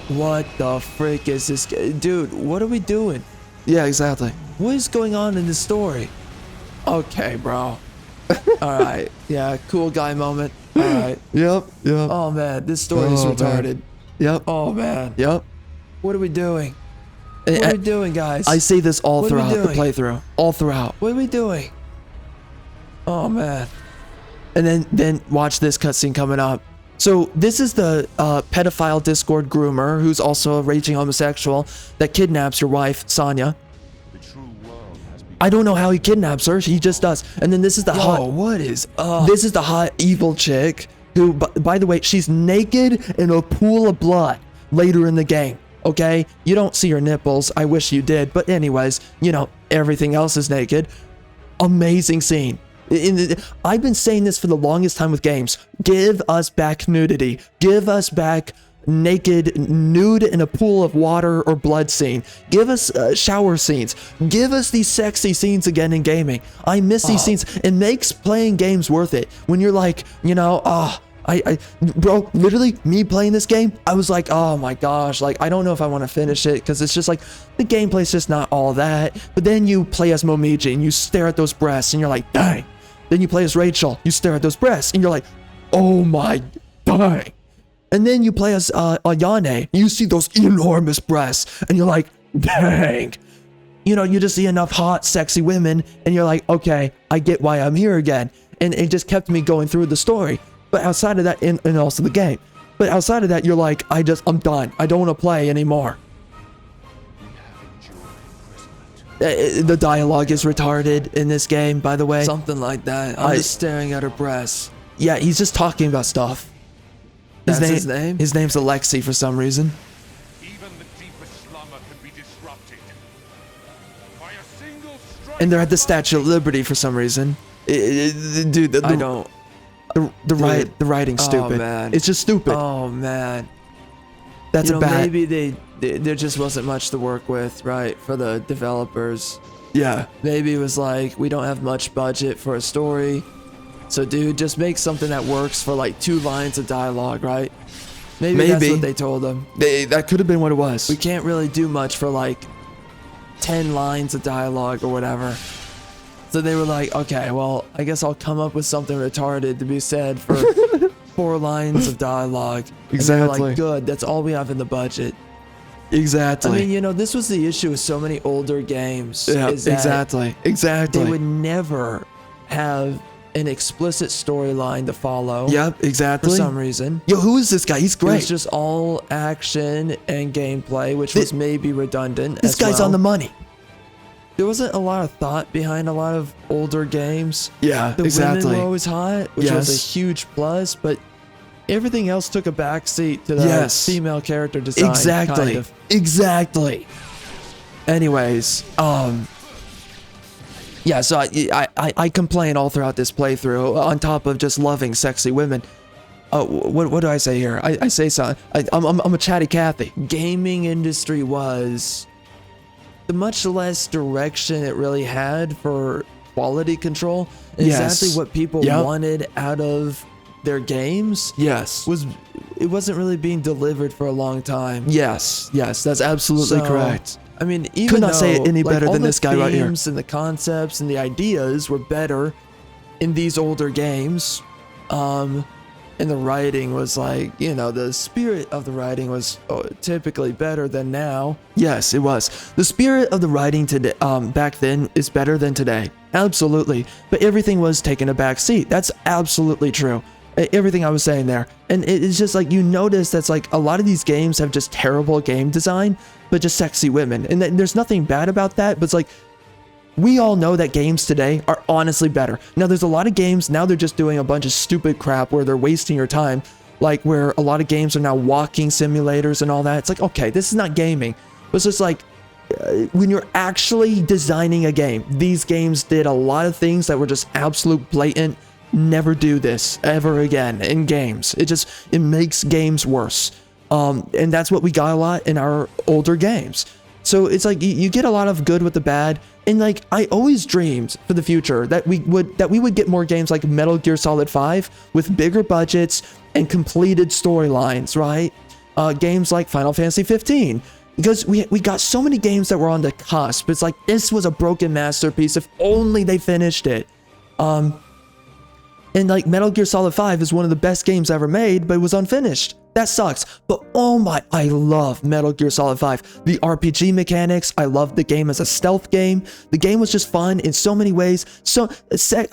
What the frick is this? Dude, what are we doing? Yeah, exactly. What is going on in this story? Okay, bro. Alright, yeah, cool guy moment. Alright. Yep. Oh man, this story is retarded. Man. Yep. Oh man. Yep. What are we doing? What are we doing, guys? I say this all throughout the playthrough. All throughout. What are we doing? Oh, man. And then watch this cutscene coming up. So this is the pedophile Discord groomer who's also a raging homosexual that kidnaps your wife, Sonya. I don't know how he kidnaps her. He just does. And then this is the This is the hot evil chick who, by the way, she's naked in a pool of blood later in the game. Okay, you don't see her nipples. I wish you did. But anyways, you know, everything else is naked. Amazing scene. I've been saying this for the longest time with games. Give us back nudity. Give us back naked, nude in a pool of water or blood scene. Give us shower scenes. Give us these sexy scenes again in gaming. I miss these scenes. It makes playing games worth it. When you're like, you know, bro, literally me playing this game, I was like, oh my gosh, like I don't know if I want to finish it because it's just like the gameplay's just not all that. But then you play as Momiji and you stare at those breasts and you're like, dang. Then you play as Rachel, you stare at those breasts and you're like, oh my dang. And then you play as Ayane and you see those enormous breasts and you're like, dang. You know, you just see enough hot, sexy women and you're like, okay, I get why I'm here again. And it just kept me going through the story. But outside of that, and also the game. But outside of that, you're like, I'm done. I don't want to play anymore. The dialogue is retarded in this game, by the way. Something like that. I'm just staring at her breasts. Yeah, he's just talking about stuff. That's his name? His name's Alexei for some reason. Even the deepest slumber can be disrupted by a single strike. And they're at the Statue of Liberty for some reason. Dude, I don't. The writing's stupid. Oh, man. It's just stupid. Oh man. That's a bad. Maybe there just wasn't much to work with, right, for the developers. Yeah. Maybe it was like, we don't have much budget for a story. So dude, just make something that works for like 2 lines of dialogue, right? Maybe that's what they told them. That could have been what it was. We can't really do much for like 10 lines of dialogue or whatever. So they were like, okay, well, I guess I'll come up with something retarded to be said for 4 lines of dialogue. Exactly. And they were like, good, that's all we have in the budget. Exactly. I mean, you know, this was the issue with so many older games. Yeah, exactly. They would never have an explicit storyline to follow. Yep, exactly. For some reason. Yo, who is this guy? He's It great. was just all action and gameplay, which was maybe redundant. This guy's on the money. There wasn't a lot of thought behind a lot of older games. Yeah, The exactly. women were always hot, which was a huge plus, but everything else took a backseat to the female character design. Exactly. Kind of. Exactly. Anyways, yeah, so I complain all throughout this playthrough, on top of just loving sexy women. What do I say here? I say something. I'm a chatty Cathy. Gaming industry was the much less direction it really had for quality control. Exactly what people wanted out of their games. Yes. It wasn't really being delivered for a long time. Yes, that's absolutely correct. I mean, even could not say it any better than this guy right here. The themes and the concepts and the ideas were better in these older games. And the writing was like, the spirit of the writing was typically better than now. Yes, it was. The spirit of the writing today, back then is better than today. Absolutely. But everything was taking a back seat. That's absolutely true. Everything I was saying there. And it's just like, you notice that's like a lot of these games have just terrible game design, but just sexy women. And there's nothing bad about that, but it's like, we all know that games today are honestly better. Now, there's a lot of games, now they're just doing a bunch of stupid crap where they're wasting your time, like where a lot of games are now walking simulators and all that. It's like, okay, this is not gaming. But it's just like, when you're actually designing a game, these games did a lot of things that were just absolute blatant, never do this ever again in games. It makes games worse. And that's what we got a lot in our older games. So it's like you get a lot of good with the bad. And like, I always dreamed for the future that we would get more games like Metal Gear Solid 5 with bigger budgets and completed storylines, right? Games like Final Fantasy 15, because we got so many games that were on the cusp. It's like, this was a broken masterpiece. If only they finished it. And like Metal Gear Solid 5 is one of the best games ever made, but it was unfinished. That sucks. But oh my, I love Metal Gear Solid 5. The RPG mechanics, I loved the game as a stealth game. The game was just fun in so many ways. So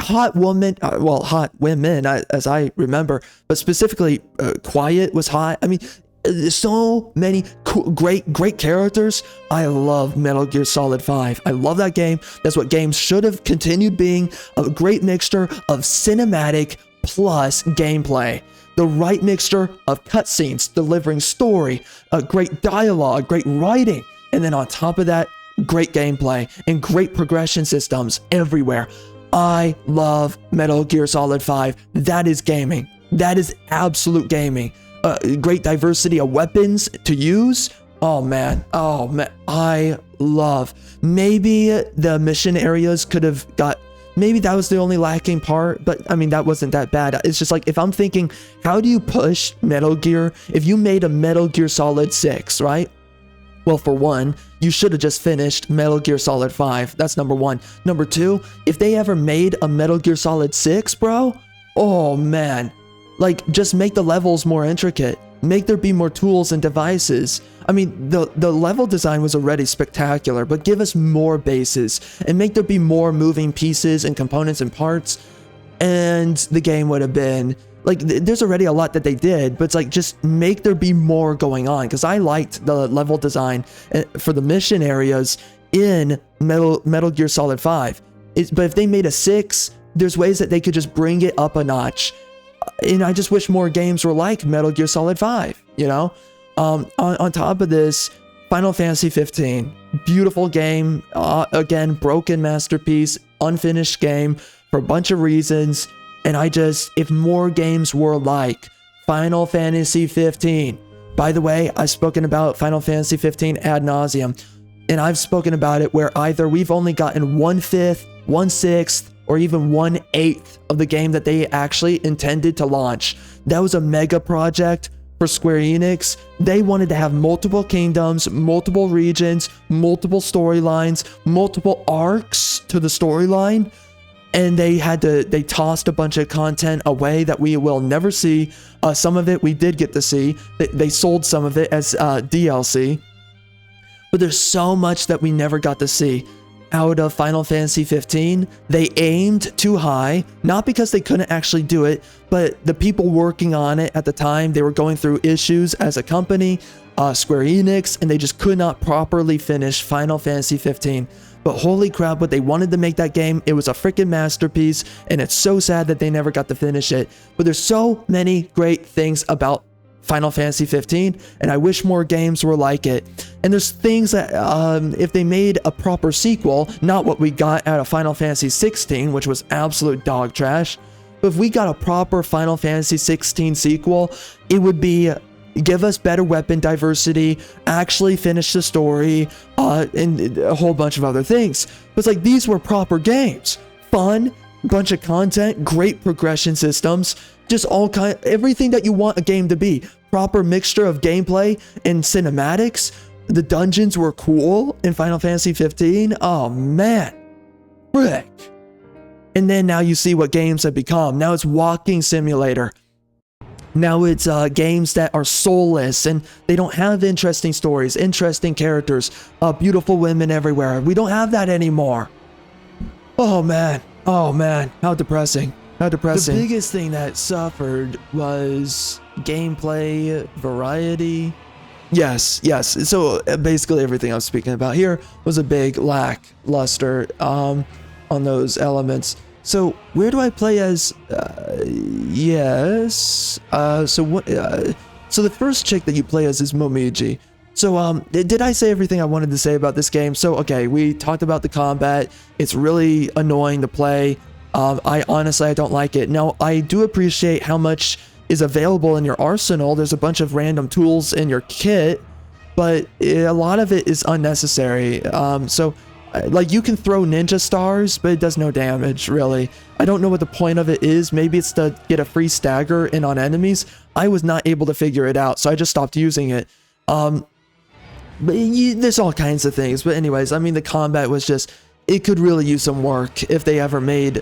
hot women, hot women as I remember, but specifically Quiet was hot. I mean, there's so many cool, great characters. I love Metal Gear Solid 5. I love that game. That's what games should have continued being, a great mixture of cinematic plus gameplay. The right mixture of cutscenes, delivering story, great dialogue, great writing, and then on top of that, great gameplay and great progression systems everywhere. I love Metal Gear Solid 5. That is gaming. That is absolute gaming. Great diversity of weapons to use. Oh man, I love. Maybe the mission areas could have got, maybe that was the only lacking part, but I mean, that wasn't that bad. It's just like, if I'm thinking, how do you push Metal Gear? If you made a Metal Gear Solid 6, right? Well, for one, you should have just finished Metal Gear Solid 5. That's number one. Number two, if they ever made a Metal Gear Solid 6, bro, oh man. Like, just make the levels more intricate. Make there be more tools and devices. I mean, the level design was already spectacular, but give us more bases and make there be more moving pieces and components and parts, and the game would have been like, there's already a lot that they did, but it's like, just make there be more going on, because I liked the level design for the mission areas in Metal Gear Solid 5. But if they made a 6, there's ways that they could just bring it up a notch. And I just wish more games were like Metal Gear Solid 5, you know? On top of this, Final Fantasy 15, beautiful game, again, broken masterpiece, unfinished game for a bunch of reasons. And if more games were like Final Fantasy 15, by the way, I've spoken about Final Fantasy 15 ad nauseum, and I've spoken about it where either we've only gotten 1/5, 1/6, or even 1/8 of the game that they actually intended to launch. That was a mega project for Square Enix. They wanted to have multiple kingdoms, multiple regions, multiple storylines, multiple arcs to the storyline. And they tossed a bunch of content away that we will never see. Some of it we did get to see. They sold some of it as DLC. But there's so much that we never got to see. out of Final Fantasy 15. They aimed too high, not because they couldn't actually do it, but the people working on it at the time, they were going through issues as a company, Square Enix, and they just could not properly finish Final Fantasy 15. But holy crap, what they wanted to make that game, it was a freaking masterpiece, and it's so sad that they never got to finish it. But there's so many great things about Final Fantasy 15, and I wish more games were like it. And there's things that, if they made a proper sequel, not what we got out of Final Fantasy 16, which was absolute dog trash, but if we got a proper Final Fantasy 16 sequel, it would be give us better weapon diversity, actually finish the story, and a whole bunch of other things. But it's like, these were proper games. Fun, bunch of content, great progression systems, just everything that you want a game to be. Proper mixture of gameplay and cinematics. The dungeons were cool in Final Fantasy 15. Oh man, frick. And then now you see what games have become. Now it's walking simulator. Now it's games that are soulless and they don't have interesting stories, interesting characters, beautiful women everywhere. We don't have that anymore. Oh man, how depressing. How depressing. The biggest thing that suffered was gameplay variety. Yes. So basically everything I'm speaking about here was a big lackluster on those elements. So where do I play as? Yes. So the first chick that you play as is Momiji. So did I say everything I wanted to say about this game? So okay, we talked about the combat. It's really annoying to play. I honestly don't like it. Now I do appreciate how much is available in your arsenal. There's a bunch of random tools in your kit, but a lot of it is unnecessary. So like you can throw ninja stars, but it does no damage really. I don't know what the point of it is. Maybe it's to get a free stagger in on enemies. I was not able to figure it out, so I just stopped using it. But there's all kinds of things. But anyways, I mean the combat was just, it could really use some work if they ever made.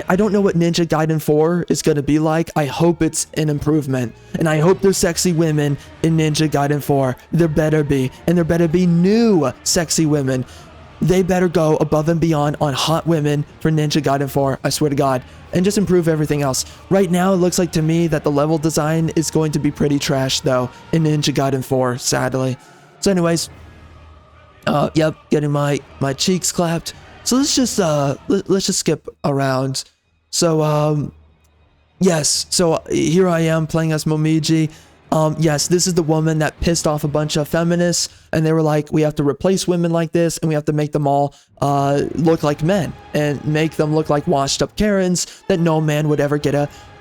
I don't know what Ninja Gaiden 4 is going to be like. I hope it's an improvement. And I hope there's sexy women in Ninja Gaiden 4. There better be. And there better be new sexy women. They better go above and beyond on hot women for Ninja Gaiden 4. I swear to God. And just improve everything else. Right now, it looks like to me that the level design is going to be pretty trash, though, in Ninja Gaiden 4, sadly. So anyways, yep, getting my cheeks clapped. So let's just skip around. So yes, so here I am playing as Momiji. Yes, this is the woman that pissed off a bunch of feminists, and they were like, we have to replace women like this, and we have to make them all look like men, and make them look like washed up Karens that no man would ever get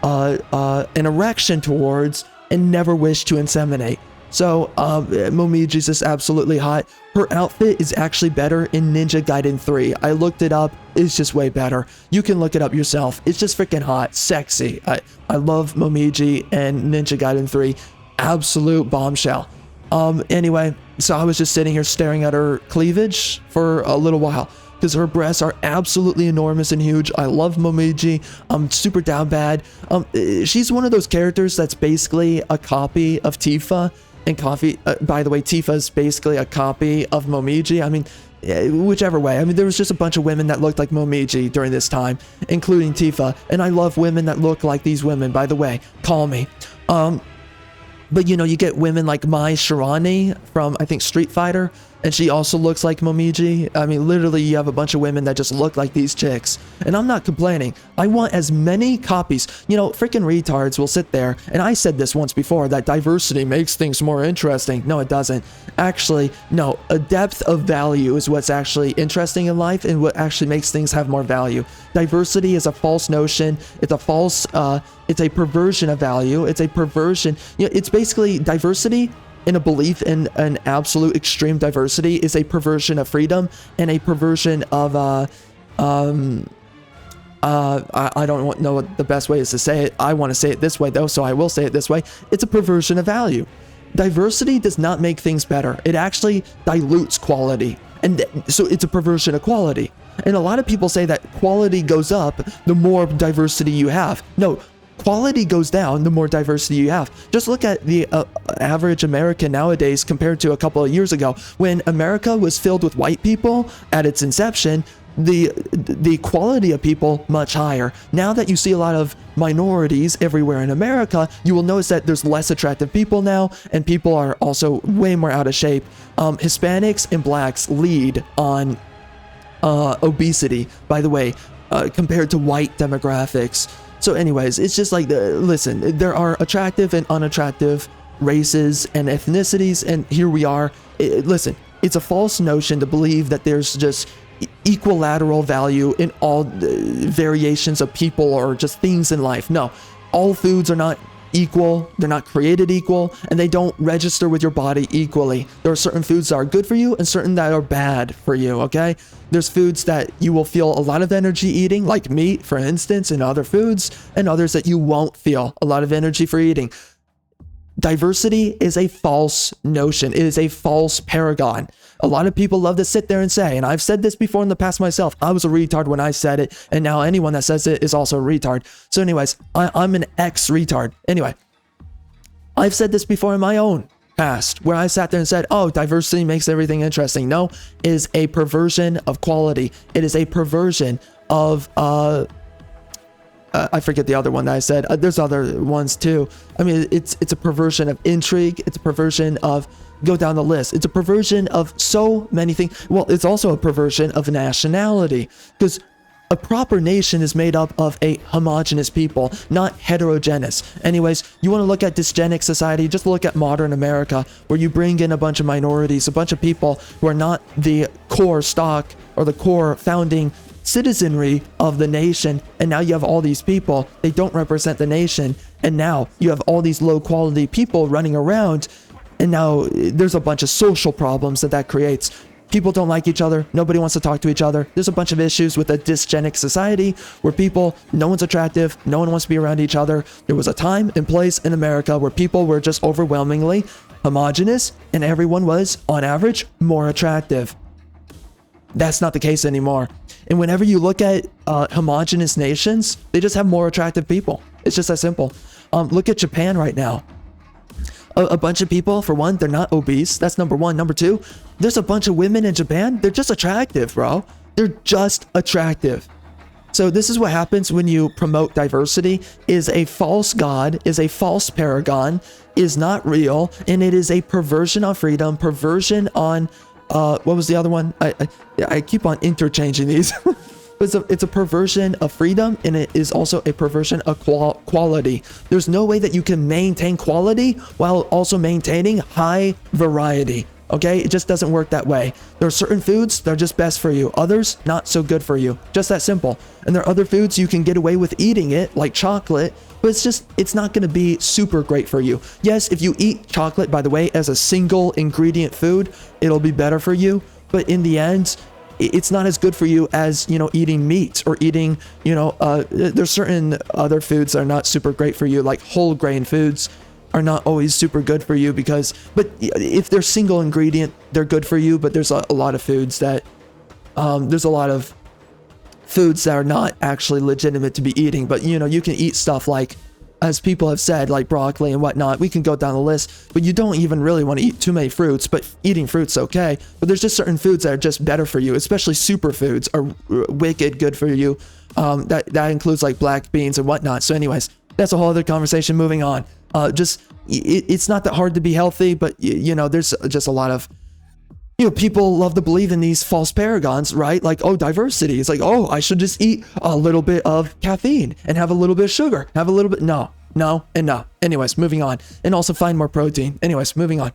an erection towards and never wish to inseminate. So, Momiji's just absolutely hot. Her outfit is actually better in Ninja Gaiden 3. I looked it up. It's just way better. You can look it up yourself. It's just freaking hot. Sexy. I love Momiji and Ninja Gaiden 3. Absolute bombshell. Anyway, so I was just sitting here staring at her cleavage for a little while, because her breasts are absolutely enormous and huge. I love Momiji. I'm super down bad. She's one of those characters that's basically a copy of Tifa. And by the way, Tifa is basically a copy of Momiji. I mean, whichever way. I mean, there was just a bunch of women that looked like Momiji during this time, including Tifa. And I love women that look like these women, by the way. Call me. But you know, you get women like Mai Shirani from, I think, Street Fighter, and she also looks like Momiji. I mean, literally, you have a bunch of women that just look like these chicks. And I'm not complaining. I want as many copies. You know, freaking retards will sit there, and I said this once before, that diversity makes things more interesting. No, it doesn't. Actually, no. A depth of value is what's actually interesting in life, and what actually makes things have more value. Diversity is a false notion. It's a false, it's a perversion of value. It's a perversion. You know, it's basically diversity. In a belief in an absolute extreme diversity is a perversion of freedom and a perversion of I don't know what the best way is to say it. I want to say it this way though, so I will say it this way. It's a perversion of value. Diversity does not make things better. It actually dilutes quality. And so it's a perversion of quality. And a lot of people say that quality goes up the more diversity you have. No, quality goes down the more diversity you have. Just look at the average American nowadays compared to a couple of years ago. When America was filled with white people at its inception, the quality of people much higher. Now that you see a lot of minorities everywhere in America, you will notice that there's less attractive people now, and people are also way more out of shape. Hispanics and blacks lead on obesity, by the way, compared to white demographics. So anyways, it's just like, listen, there are attractive and unattractive races and ethnicities, and here we are. Listen, it's a false notion to believe that there's just equilateral value in all variations of people or just things in life. No, all foods are not equal, they're not created equal, and they don't register with your body equally. There are certain foods that are good for you and certain that are bad for you, okay? There's foods that you will feel a lot of energy eating, like meat, for instance, and other foods, and others that you won't feel a lot of energy for eating. Diversity is a false notion. It is a false paragon. A lot of people love to sit there and say, and I've said this before in the past myself, I was a retard when I said it, and now anyone that says it is also a retard. So anyways, I'm an ex-retard. Anyway, I've said this before in my own past, where I sat there and said, oh, diversity makes everything interesting. No, it is a perversion of quality. It is a perversion of, I forget the other one that I said. There's other ones too. I mean, it's a perversion of intrigue. It's a perversion of, go down the list. It's a perversion of so many things. Well, it's also a perversion of nationality, because a proper nation is made up of a homogenous people, not heterogeneous. Anyways, you want to look at dysgenic society, just look at modern America, where you bring in a bunch of minorities, a bunch of people who are not the core stock or the core founding citizenry of the nation, and now you have all these people, they don't represent the nation, and now you have all these low quality people running around, and now there's a bunch of social problems that creates. People don't like each other, nobody wants to talk to each other. There's a bunch of issues with a dysgenic society where people, no one's attractive, no one wants to be around each other. There was a time and place in America where people were just overwhelmingly homogenous, and everyone was, on average, more attractive. That's not the case anymore. And whenever you look at homogenous nations, they just have more attractive people. It's just that simple. Look at Japan right now. A bunch of people, for one, they're not obese. That's number one. Number two, there's a bunch of women in Japan. They're just attractive, bro. They're just attractive. So this is what happens when you promote diversity. Is a false god, is a false paragon, is not real, and it is a perversion on freedom, perversion on what was the other one? I keep on interchanging these. It's a perversion of freedom, and it is also a perversion of quality. There's no way that you can maintain quality while also maintaining high variety. Okay, it just doesn't work that way. There are certain foods that are just best for you, others not so good for you. Just that simple. And there are other foods you can get away with eating it, like chocolate, but it's not going to be super great for you. Yes, if you eat chocolate, by the way, as a single ingredient food, it'll be better for you. But in the end, it's not as good for you as, eating meat or eating, there's certain other foods that are not super great for you, like whole grain foods are not always super good for you but if they're single ingredient, they're good for you. But there's a lot of foods that, are not actually legitimate to be eating. But, you can eat stuff like, as people have said, like broccoli and whatnot. We can go down the list, but you don't even really want to eat too many fruits, but eating fruit's okay. But there's just certain foods that are just better for you, especially superfoods are wicked good for you. That includes like black beans and whatnot. So anyways, that's a whole other conversation. Moving on. It's not that hard to be healthy, but there's just a lot of, people love to believe in these false paragons, right? Like, oh, diversity. It's like, oh, I should just eat a little bit of caffeine and have a little bit of sugar, have a little bit. No. Anyways, moving on. And also find more protein. Anyways, moving on.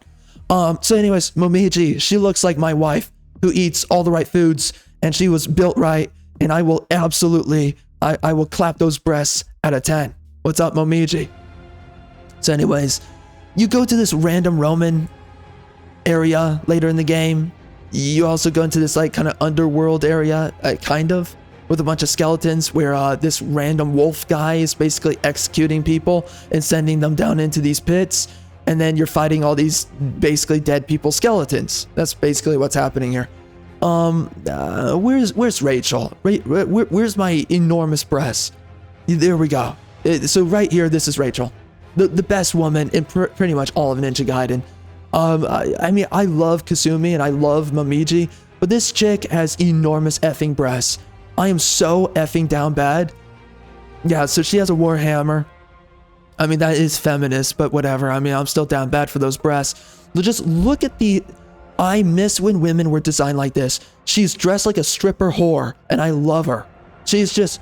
So anyways, Momiji, she looks like my wife who eats all the right foods, and she was built right. And I will absolutely, I will clap those breasts out of 10. What's up, Momiji? So anyways, you go to this random Roman area later in the game. You also go into this like kind of underworld area, with a bunch of skeletons where this random wolf guy is basically executing people and sending them down into these pits. And then you're fighting all these basically dead people skeletons. That's basically what's happening here. Where's Rachel? Where's my enormous breasts? There we go. So right here, this is Rachel, the best woman in pretty much all of Ninja Gaiden. I mean, I love Kasumi and I love Momiji, but this chick has enormous effing breasts. I am so effing down bad. Yeah, so she has a warhammer. I mean, that is feminist, but whatever. I mean, I'm still down bad for those breasts. Just look at the... I miss when women were designed like this. She's dressed like a stripper whore, and I love her. She's just...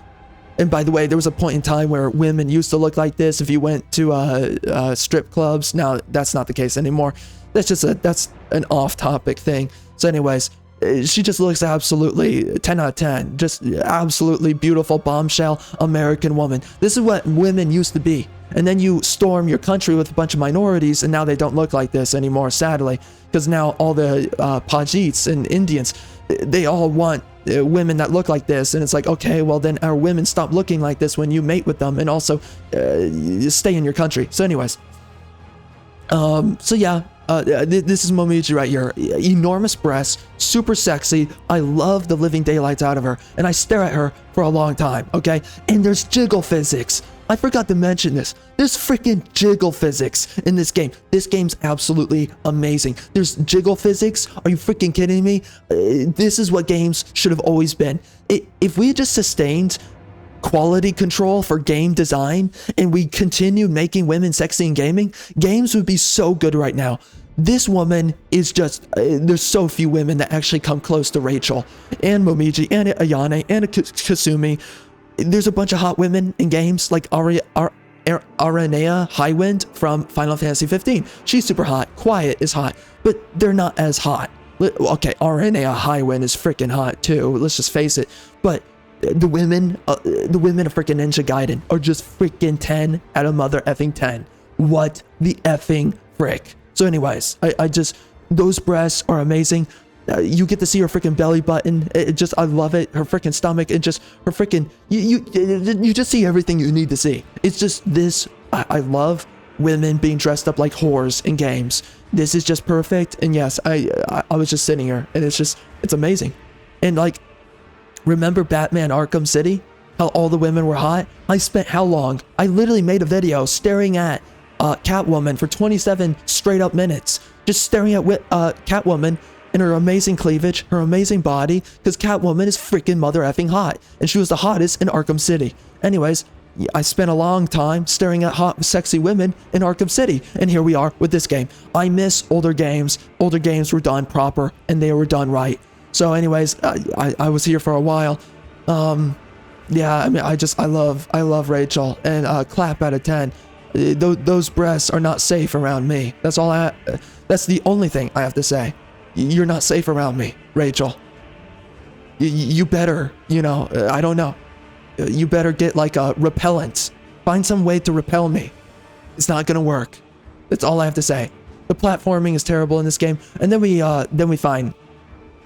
And by the way, there was a point in time where women used to look like this if you went to strip clubs. Now, that's not the case anymore. That's an off-topic thing. So anyways, she just looks absolutely 10 out of 10. Just absolutely beautiful, bombshell, American woman. This is what women used to be. And then you storm your country with a bunch of minorities, and now they don't look like this anymore, sadly. Because now all the Pajits and Indians, they all want women that look like this. And it's like, okay, well then our women stop looking like this when you mate with them, and also stay in your country. So anyways, so yeah, this is Momiji right here. Enormous breasts, super sexy. I love the living daylights out of her, and I stare at her for a long time, okay? And there's jiggle physics. I forgot to mention this. There's freaking jiggle physics in this game. This game's absolutely amazing. There's jiggle physics. Are you freaking kidding me? This is what games should have always been. If we just sustained quality control for game design and we continued making women sexy in gaming, games would be so good right now. This woman is just, there's so few women that actually come close to Rachel and Momiji and Ayane and Kasumi. There's a bunch of hot women in games like Aranea Highwind from Final Fantasy 15. She's super hot. Quiet is hot, but they're not as hot. Okay, Aranea Highwind is freaking hot too. Let's just face it. But the women of freaking Ninja Gaiden are just freaking 10 out of mother effing 10. What the effing frick? So anyways, I just, those breasts are amazing. You get to see her freaking belly button. I love it. Her freaking stomach and just her freaking, you just see everything you need to see. It's just this, I love women being dressed up like whores in games. This is just perfect. And yes, I was just sitting here and it's amazing. And like, remember Batman Arkham City? How all the women were hot? I spent how long? I literally made a video staring at Catwoman for 27 straight up minutes. Just staring at Catwoman and her amazing cleavage, her amazing body, because Catwoman is freaking mother effing hot. And she was the hottest in Arkham City. Anyways, I spent a long time staring at hot, sexy women in Arkham City. And here we are with this game. I miss older games. Older games were done proper and they were done right. So anyways, I was here for a while. Yeah, I mean, I love Rachel, and clap out of 10. Those breasts are not safe around me. That's the only thing I have to say. You're not safe around me, Rachel. You better, I don't know. You better get like a repellent. Find some way to repel me. It's not gonna work. That's all I have to say. The platforming is terrible in this game. And then we find,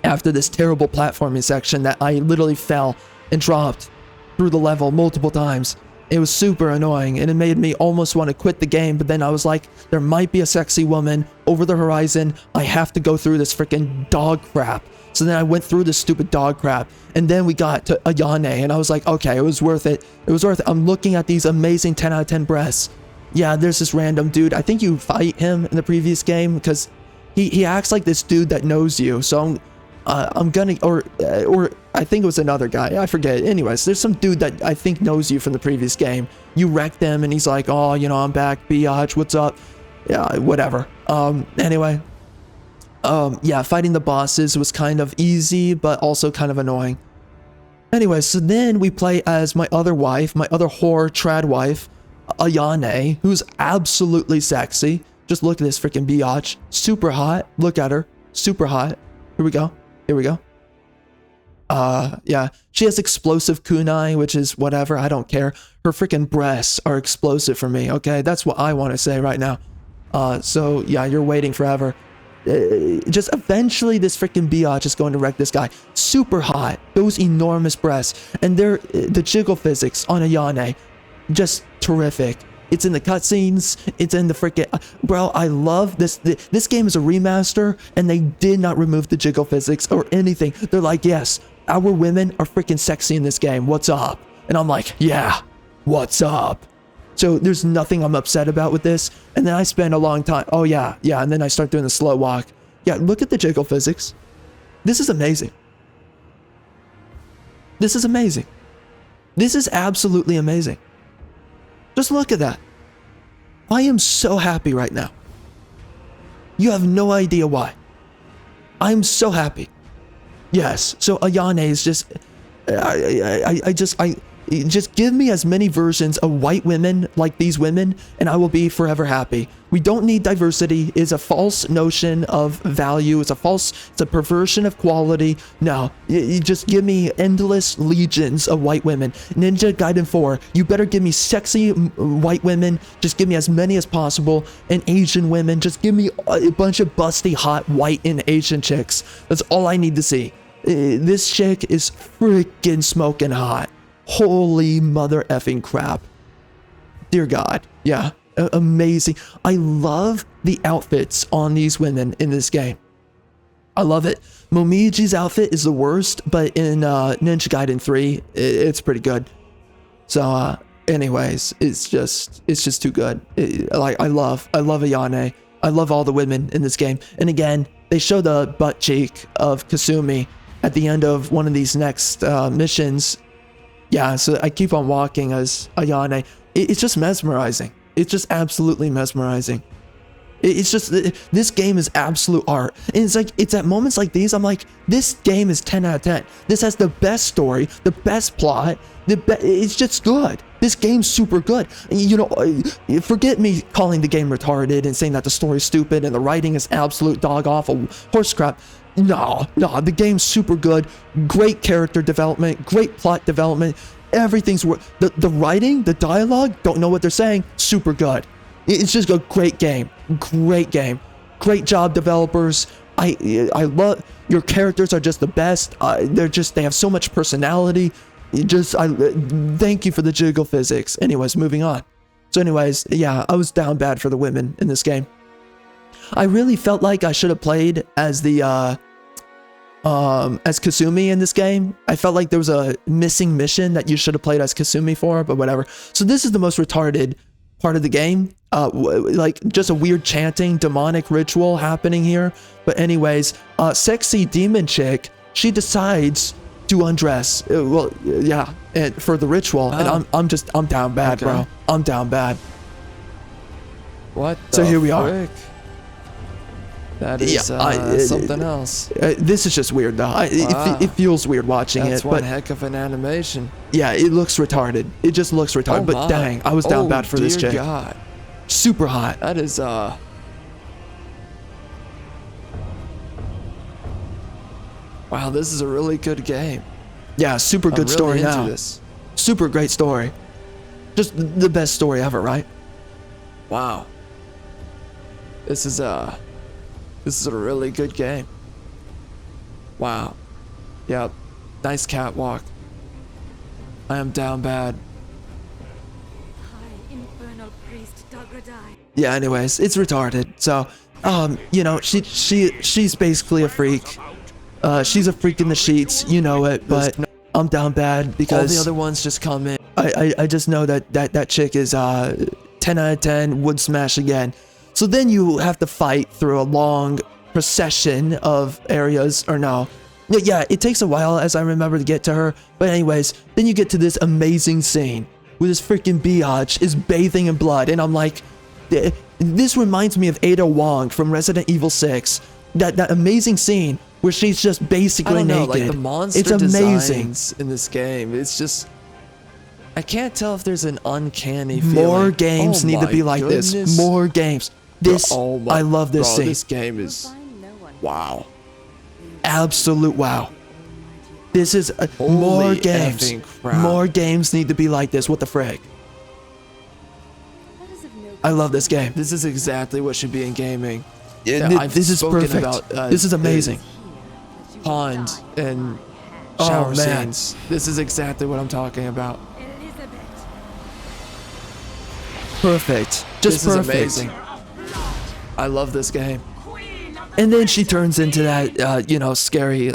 after this terrible platforming section that I literally fell and dropped through the level multiple times. It was super annoying and it made me almost want to quit the game, but then I was like, there might be a sexy woman over the horizon. I have to go through this freaking dog crap. So then I went through this stupid dog crap, and then we got to Ayane and I was like, okay, it was worth it. It was worth it. I'm looking at these amazing 10 out of 10 breasts. Yeah, there's this random dude. I think you fight him in the previous game because he acts like this dude that knows you. So I'm gonna, or I think it was another guy. I forget. Anyways, there's some dude that I think knows you from the previous game. You wrecked him and he's like, oh, I'm back, biatch, what's up? Yeah, whatever. Anyway. Yeah, fighting the bosses was kind of easy, but also kind of annoying. Anyway, so then we play as my other wife, my other whore trad wife, Ayane, who's absolutely sexy. Just look at this freaking biatch. Super hot. Look at her. Super hot. Here we go. Here we go. Yeah, she has explosive kunai, which is whatever, I don't care. Her freaking breasts are explosive for me, okay? That's what I want to say right now. So yeah, you're waiting forever. Just eventually this freaking biatch is going to wreck this guy. Super hot, those enormous breasts, and the jiggle physics on Ayane, just terrific. It's in the cutscenes. It's in the freaking... Bro, I love this. This game is a remaster, and they did not remove the jiggle physics or anything. They're like, yes, our women are freaking sexy in this game. What's up? And I'm like, yeah, what's up? So there's nothing I'm upset about with this. And then I spend a long time. Oh yeah, yeah. And then I start doing the slow walk. Yeah, look at the jiggle physics. This is amazing. This is amazing. This is absolutely amazing. Just look at that. I am so happy right now. You have no idea why. I'm so happy. Yes, so Ayane is just, just give me as many versions of white women like these women, and I will be forever happy. We don't need diversity. It's a false notion of value. It's a perversion of quality. No, you just give me endless legions of white women. Ninja Gaiden 4, you better give me sexy white women. Just give me as many as possible. And Asian women, just give me a bunch of busty, hot, white and Asian chicks. That's all I need to see. This chick is freaking smoking hot. Holy mother effing crap. Dear God. Yeah. Amazing. I love the outfits on these women in this game. I love it. Momiji's outfit is the worst, but in Ninja Gaiden 3, it's pretty good. So, anyways, it's just too good. I love Ayane. I love all the women in this game. And again, they show the butt cheek of Kasumi at the end of one of these next missions. Yeah, so I keep on walking as Ayane. It's just mesmerizing. It's just absolutely mesmerizing. It's just, this game is absolute art. And it's like, it's at moments like these, I'm like, this game is 10 out of 10. This has the best story, the best plot, it's just good. This game's super good. You know, forget me calling the game retarded and saying that the story's stupid and the writing is absolute dog awful horse crap. No, the game's super good. Great character development, great plot development. Everything's the writing, the dialogue, don't know what they're saying, super good. It's just a great game. Great game. Great job, developers. I love your characters are just the best. They have so much personality. Thank you for the jiggle physics. Anyways, moving on. So anyways, yeah, I was down bad for the women in this game. I really felt like I should have played as the as Kasumi in this game. I felt like there was a missing mission that you should have played as Kasumi for, but whatever. So this is the most retarded part of the game. Like just a weird chanting demonic ritual happening here. But anyways, sexy demon chick, she decides to undress. Well, yeah, and for the ritual, and I'm down bad, bro. I'm down bad. What? So here we are. That is something else. This is just weird though. It feels weird watching That's it. one but heck of an animation. Yeah, it looks retarded. It just looks retarded. But dang, I was down bad for this chick. God. Super hot. That is wow, this is a really good game. Yeah, super good story really now. Into this. Super great story. Just the best story ever, right? Wow. This is a really good game. Wow. Yep. Nice catwalk. I am down bad. High infernal priest Dagradai. Yeah, anyways, it's retarded. So, you know, she's basically a freak. She's a freak in the sheets, you know it, but I'm down bad because all the other ones just come in. I just know that chick is 10 out of 10, would smash again. So then you have to fight through a long procession of areas, or no. Yeah, it takes a while, as I remember, to get to her. But anyways, then you get to this amazing scene where this freaking biatch is bathing in blood. And I'm like, this reminds me of Ada Wong from Resident Evil 6. That amazing scene where she's just basically naked. Like the monster it's amazing designs in this game. It's just, I can't tell if there's an uncanny feeling. More games need to be like this. More games. This, I love this scene. This game is, wow. Absolute wow. This is more games. More games need to be like this. What the frick? I love this game. This is exactly what should be in gaming. This is perfect. This is amazing. Pond and shower scenes. This is exactly what I'm talking about. Perfect. Just this perfect. Is amazing. I love this game. And then she turns into that, you know, scary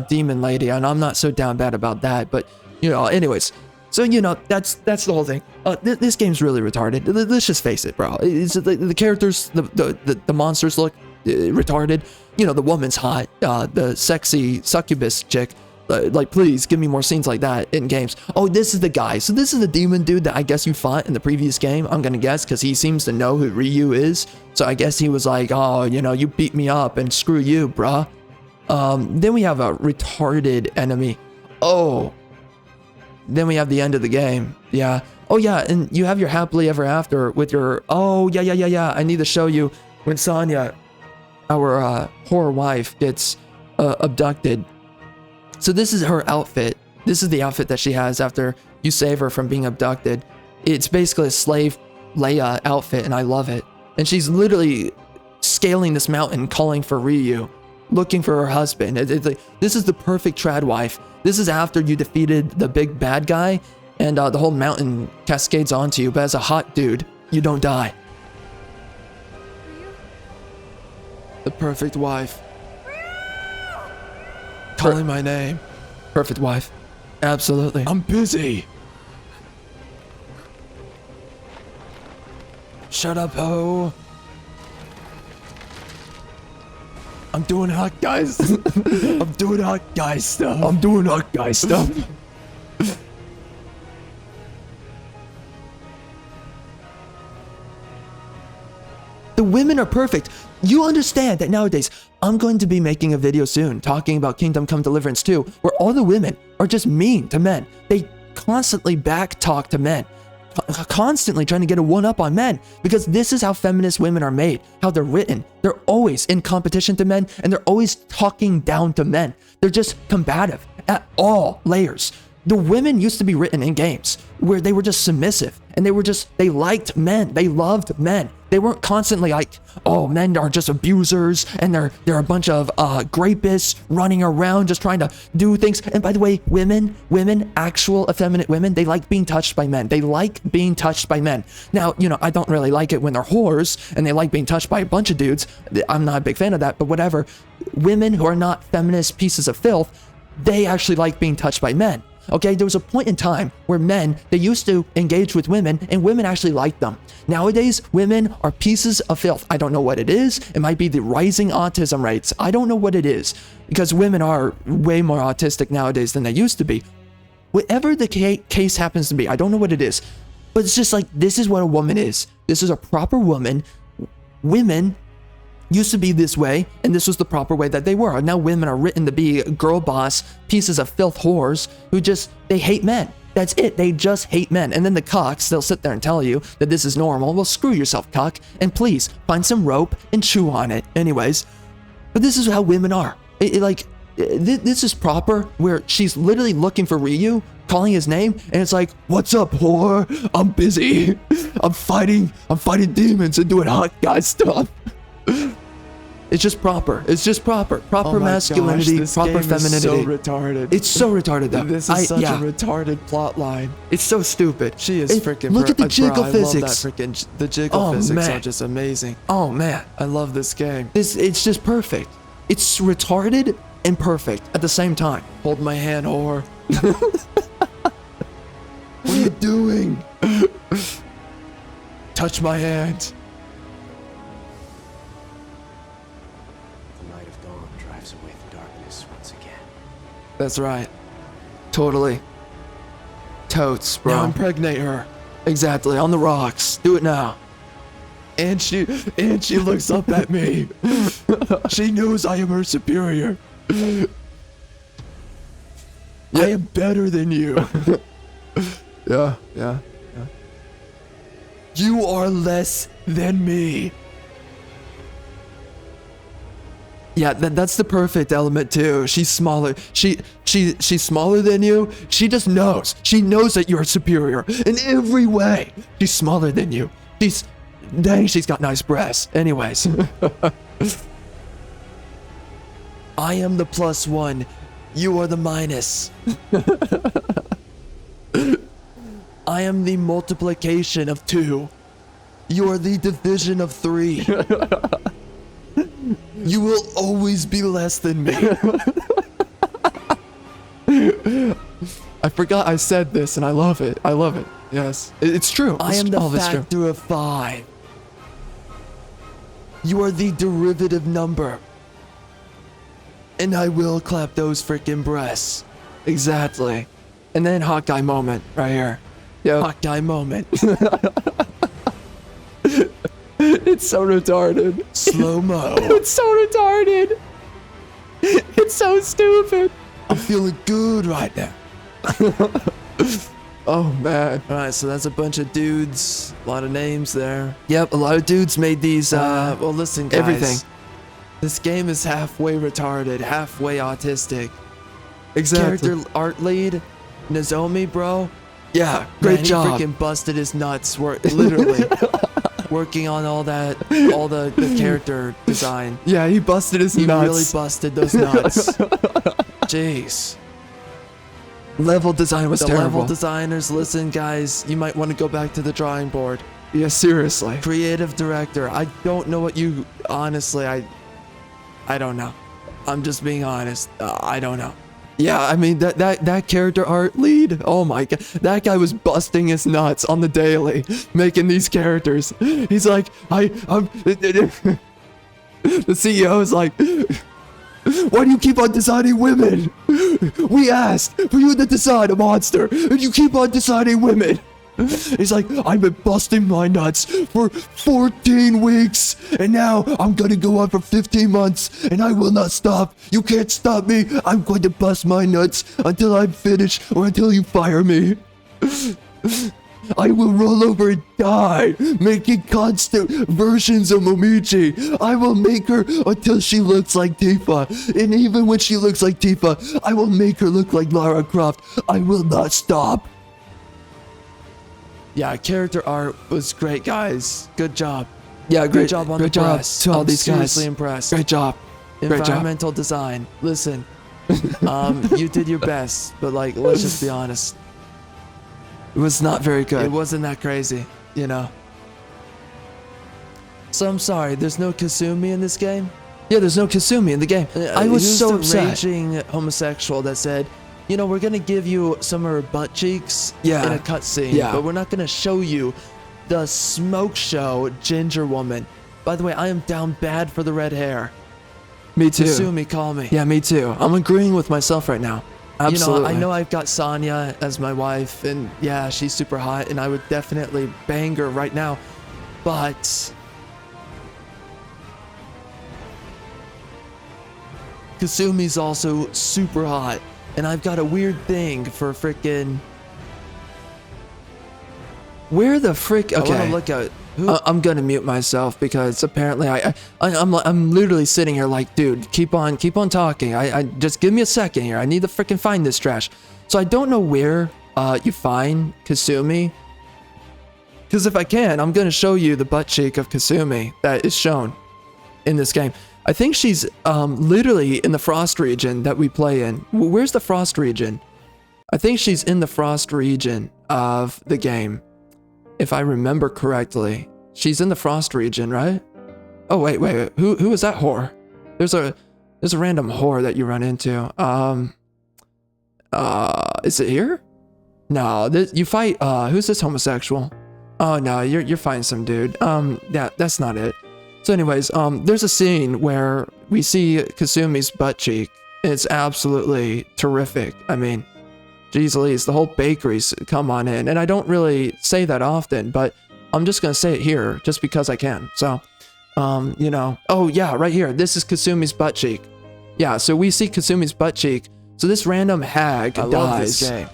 demon lady, and I'm not so down bad about that. But, you know, anyways. So, you know, that's the whole thing. This game's really retarded. Let's just face it, bro. The characters, the monsters look retarded. You know, the woman's hot. The sexy succubus chick. Like, please give me more scenes like that in games. Oh, this is the guy. So this is the demon dude that I guess you fought in the previous game. I'm gonna guess because he seems to know who Ryu is. So I guess he was like, oh, you know, you beat me up and screw you, bruh. Then we have a retarded enemy. Oh. Then we have the end of the game. Yeah. Oh, yeah. And you have your happily ever after with your... Oh, yeah. I need to show you when Sonya, our horror wife, gets abducted. So this is her outfit. This is the outfit that she has after you save her from being abducted. It's basically a slave Leia outfit, and I love it. And she's literally scaling this mountain, calling for Ryu, looking for her husband. This is the perfect trad wife. This is after you defeated the big bad guy, and the whole mountain cascades onto you. But as a hot dude, you don't die. The perfect wife. Calling my name. Perfect wife. Absolutely. I'm busy. Shut up, ho. I'm doing hot guys. I'm doing hot guy stuff. I'm doing hot guy stuff. The women are perfect. You understand that nowadays, I'm going to be making a video soon talking about Kingdom Come Deliverance 2, where all the women are just mean to men. They constantly back talk to men, constantly trying to get a one-up on men, because this is how feminist women are made, how they're written. They're always in competition to men, and they're always talking down to men. They're just combative at all layers. The women used to be written in games where they were just submissive, and they liked men. They loved men. They weren't constantly like, oh, men are just abusers, and they're a bunch of grapists running around just trying to do things. And by the way, women, actual effeminate women, they like being touched by men. They like being touched by men. Now, you know, I don't really like it when they're whores and they like being touched by a bunch of dudes. I'm not a big fan of that, but whatever. Women who are not feminist pieces of filth, they actually like being touched by men. Okay, there was a point in time where men, they used to engage with women, and women actually liked them. Nowadays, women are pieces of filth. I don't know what it is. It might be the rising autism rates. I don't know what it is, because women are way more autistic nowadays than they used to be. Whatever the case happens to be, I don't know what it is, but it's just like, this is what a woman is. This is a proper woman. Women used to be this way, and this was the proper way that they were. Now women are written to be girl boss, pieces of filth whores who just, they hate men. That's it. They just hate men. And then the cocks, they'll sit there and tell you that this is normal. Well, screw yourself, cock, and please find some rope and chew on it. Anyways, but this is how women are. This is proper, where she's literally looking for Ryu, calling his name, and it's like, what's up, whore? I'm busy. I'm fighting demons and doing hot guy stuff. It's just proper. It's just proper. Proper masculinity, proper femininity. Is so retarded. It's so retarded, though. This is such a retarded plot line. It's so stupid. She is freaking. Look at the jiggle physics. I love that freaking. The jiggle physics are just amazing. Oh man, I love this game. It's just perfect. It's retarded and perfect at the same time. Hold my hand, whore. What are you doing? Touch my hand. That's right. Totally. Totes, bro. Now impregnate her. Exactly. On the rocks. Do it now. And she looks up at me. She knows I am her superior. I am better than you. Yeah. You are less than me. Yeah, that's the perfect element too. She's smaller. She's smaller than you. She just knows. She knows that you're superior in every way. She's smaller than you. She's got nice breasts. Anyways. I am the +1. You are the minus. I am the multiplication of 2. You are the division of 3. You will always be less than me. I forgot I said this and I love it. I love it. Yes. It's true. I am the all this true. factor of 5. You are the derivative number. And I will clap those freaking breasts. Exactly. And then Hawkeye moment right here. Yep. Hawkeye moment. It's so retarded. Slow-mo. It's so retarded. It's so stupid. I'm feeling good right now. Oh man. Alright, so that's a bunch of dudes. A lot of names there. Yep, a lot of dudes made these Well, listen, guys. everything. This game is halfway retarded, halfway autistic. Exactly. Character art lead, Nozomi, bro. Yeah, great Man, job. He freaking busted his nuts. Literally working on all the character design. Yeah, he busted his He nuts. really busted those nuts. Jeez. Level design was The terrible. level designers, listen, guys, you might want to go back to the drawing board. Yeah, seriously. Creative director, I don't know what you. Honestly, I don't know. I'm just being honest. I don't know. Yeah, I mean that character art lead. Oh my god, that guy was busting his nuts on the daily, making these characters. He's like, I'm. The CEO is like, why do you keep on designing women? We asked for you to design a monster, and you keep on designing women. He's like, I've been busting my nuts for 14 weeks, and now I'm gonna go on for 15 months, and I will not stop. You can't stop me. I'm going to bust my nuts until I'm finished or until you fire me. I will roll over and die, making constant versions of Momichi. I will make her until she looks like Tifa, and even when she looks like Tifa, I will make her look like Lara Croft. I will not stop. Yeah, character art was great, guys. Good job. Yeah, Great job on the job press. to all I'm these guys. seriously impressed. Great job. Great job. Environmental design. Listen, you did your best, but like, let's just be honest. It was not very good. It wasn't that crazy, you know. So I'm sorry, there's no Kasumi in this game. Yeah, there's no Kasumi in the game. I was Who's so the upset. raging homosexual that said, you know, we're gonna give you some of her butt cheeks Yeah. in a cutscene, Yeah. but we're not gonna show you the smoke show ginger woman. By the way, I am down bad for the red hair. Me too. Kasumi, call me. Yeah, me too. I'm agreeing with myself right now. Absolutely. You know, I know I've got Sonya as my wife, and yeah, she's super hot, and I would definitely bang her right now, but Kasumi's also super hot, and I've got a weird thing for frickin'. Where the frick? I want Okay. to look at who. I'm gonna mute myself because apparently I'm literally sitting here like, dude, keep on talking. I just give me a second here. I need to freaking find this trash. So I don't know where you find Kasumi. Because if I can, I'm gonna show you the butt cheek of Kasumi that is shown in this game. I think she's literally in the frost region that we play in. Where's the frost region? I think she's in the frost region of the game. If I remember correctly, she's in the frost region, right? Oh wait. Who is that whore? There's a random whore that you run into. Is it here? No, you fight. Who's this homosexual? Oh no, you're fighting some dude. Yeah, that's not it. So anyways, there's a scene where we see Kasumi's butt cheek. It's absolutely terrific. I mean, geez Louise, the whole bakery's come on in. And I don't really say that often, but I'm just gonna say it here just because I can. So, you know, oh yeah, right here. This is Kasumi's butt cheek. Yeah, so we see Kasumi's butt cheek. So this random hag I dies. love this game.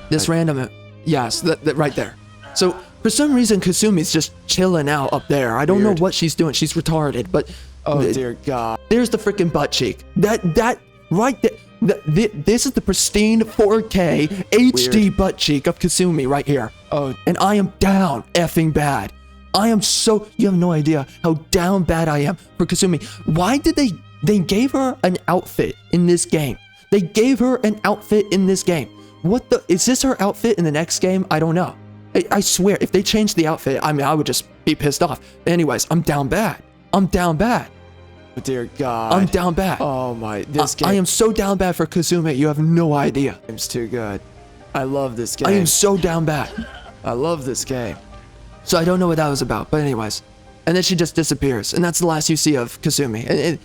This random, yes, that right there. So for some reason, Kasumi's just chilling out up there. I don't know Weird. what she's doing. She's retarded, but Oh dear God. there's the freaking butt cheek. That right there. This is the pristine 4K HD butt cheek of Kasumi right here. Oh, And I am down effing bad. I am so, you have no idea how down bad I am for Kasumi. Why did they gave her an outfit in this game? They gave her an outfit in this game. What the, is this her outfit in the next game? I don't know. I swear, if they changed the outfit, I mean, I would just be pissed off. Anyways, I'm down bad. I'm down bad. dear God. I'm down bad. Oh my, this game. I am so down bad for Kazumi. You have no idea. Game's too good. I love this game. I am so down bad. I love this game. So I don't know what that was about, but anyways. And then she just disappears, and that's the last you see of Kazumi. And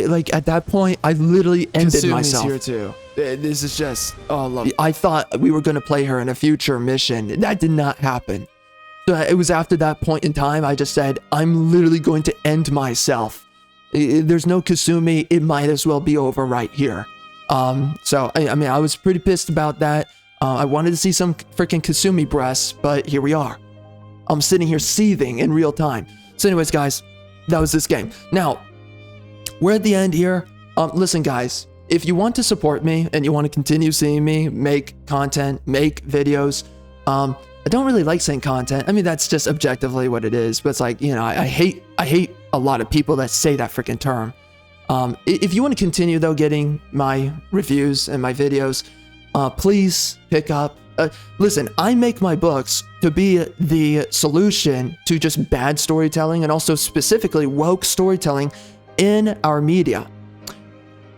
like at that point, I literally ended Kasumi's myself. here too. This is just, oh, I love it. I thought we were gonna play her in a future mission. That did not happen. So it was after that point in time, I just said, I'm literally going to end myself. There's no Kasumi. It might as well be over right here. So I mean, I was pretty pissed about that. I wanted to see some freaking Kasumi breasts, but here we are. I'm sitting here seething in real time. So anyways, guys, that was this game. Now, we're at the end here. Listen, guys, if you want to support me and you want to continue seeing me make content, make videos, I don't really like saying content. I mean, that's just objectively what it is. But it's like, you know, I hate a lot of people that say that freaking term. If you want to continue, though, getting my reviews and my videos, please pick up. Listen, I make my books to be the solution to just bad storytelling and also specifically woke storytelling in our media.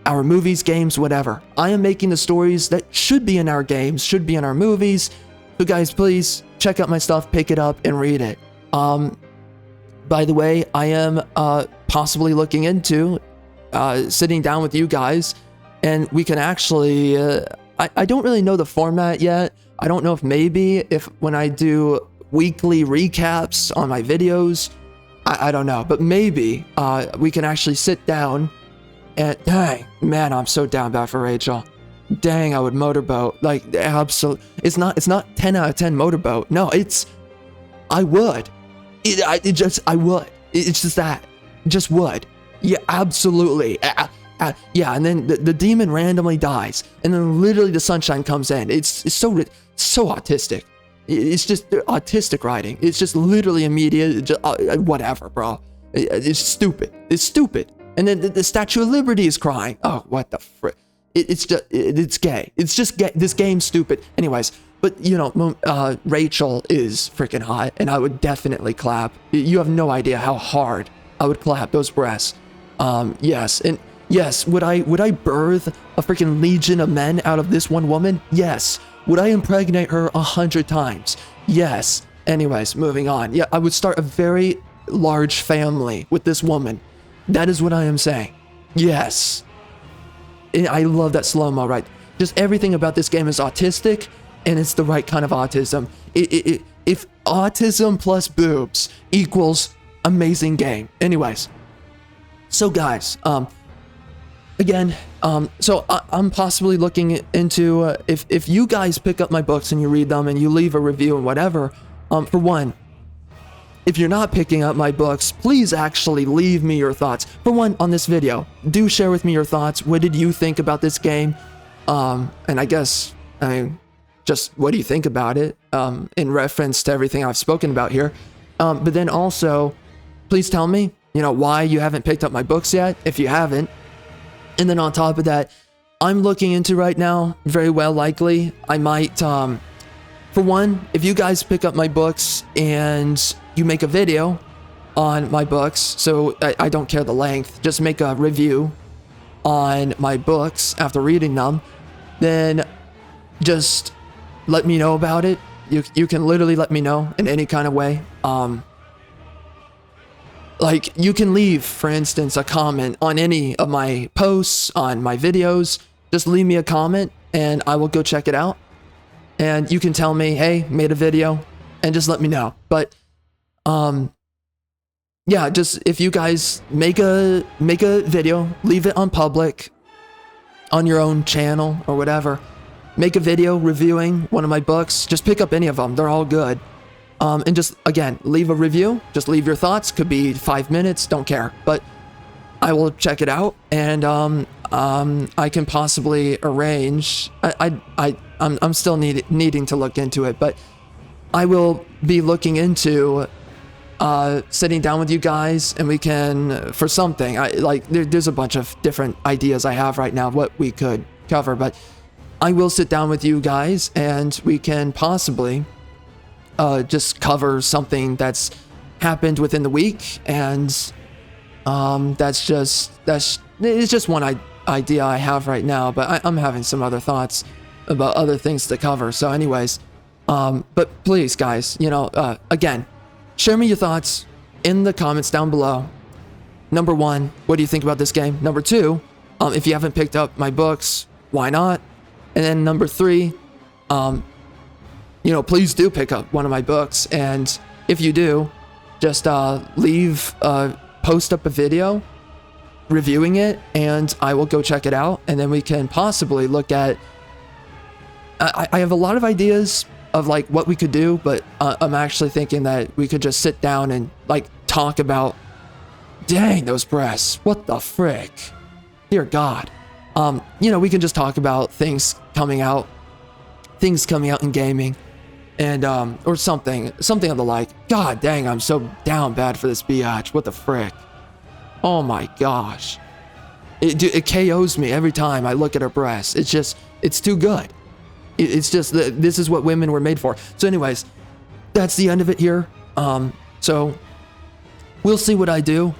Our movies, games, whatever. I am making the stories that should be in our games, should be in our movies. So guys, please check out my stuff, pick it up, and read it. By the way, I am possibly looking into sitting down with you guys, and we can actually... I don't really know the format yet. I don't know if maybe when I do weekly recaps on my videos, I don't know. But maybe we can actually sit down and... Dang, man, I'm so down bad for Rachel. Dang, I would motorboat. Like, absolutely. It's not 10 out of 10 motorboat. No, I would. I would. It's just that. Just would. Yeah, absolutely. Yeah, and then the demon randomly dies, and then literally the sunshine comes in. It's so autistic. It's just autistic writing. It's just literally immediate. Just, whatever, bro. It's stupid. It's stupid. And then the Statue of Liberty is crying. Oh, what the frick? It's gay. It's just gay. This game's stupid. Anyways, but you know, Rachel is freaking hot, and I would definitely clap. You have no idea how hard I would clap those breasts. Yes, and yes, would I birth a freaking legion of men out of this one woman? Yes. Would I impregnate her 100 times? Yes. Anyways, moving on. Yeah, I would start a very large family with this woman. That is what I am saying. Yes. And I love that slow-mo, right? Just everything about this game is autistic, and it's the right kind of autism. If autism plus boobs equals amazing game. Anyways. So guys, again, so I'm possibly looking into if you guys pick up my books and you read them and you leave a review and whatever, for one, if you're not picking up my books, please actually leave me your thoughts. For one, on this video, do share with me your thoughts. What did you think about this game? And I guess, I mean, just what do you think about it in reference to everything I've spoken about here? But then also, please tell me, you know, why you haven't picked up my books yet, if you haven't. And then on top of that, I'm looking into right now, very well likely, I might, for one, if you guys pick up my books and you make a video on my books, so I don't care the length, just make a review on my books after reading them, then just let me know about it. You can literally let me know in any kind of way. Like, you can leave, for instance, a comment on any of my posts, on my videos. Just leave me a comment, and I will go check it out. And you can tell me, hey, made a video, and just let me know. But, yeah, just if you guys make a video, leave it on public, on your own channel or whatever. Make a video reviewing one of my books. Just pick up any of them. They're all good. And just, again, leave a review. Just leave your thoughts. Could be 5 minutes. Don't care. But I will check it out. And I can possibly arrange. I'm still needing to look into it. But I will be looking into sitting down with you guys. And we can, for something. There's a bunch of different ideas I have right now what we could cover. But I will sit down with you guys. And we can possibly... just cover something that's happened within the week, and It's just one idea I have right now, but I'm having some other thoughts about other things to cover. So anyways, but please guys, again, share me your thoughts in the comments down below. Number 1, what do you think about this game? Number 2, if you haven't picked up my books, why not? And then number 3, please do pick up one of my books. And if you do, just post up a video reviewing it, and I will go check it out, and then we can possibly look at. I have a lot of ideas of like what we could do, but I'm actually thinking that we could just sit down and like talk about. Dang, those breasts! What the frick? Dear God. We can just talk about things coming out in gaming, and or something of the like. God dang, I'm so down bad for this biatch. What the frick? Oh my gosh, it KOs me every time I look at her breasts. It's too good. It's just that this is what women were made for. So anyways, that's the end of it here. So we'll see what I do.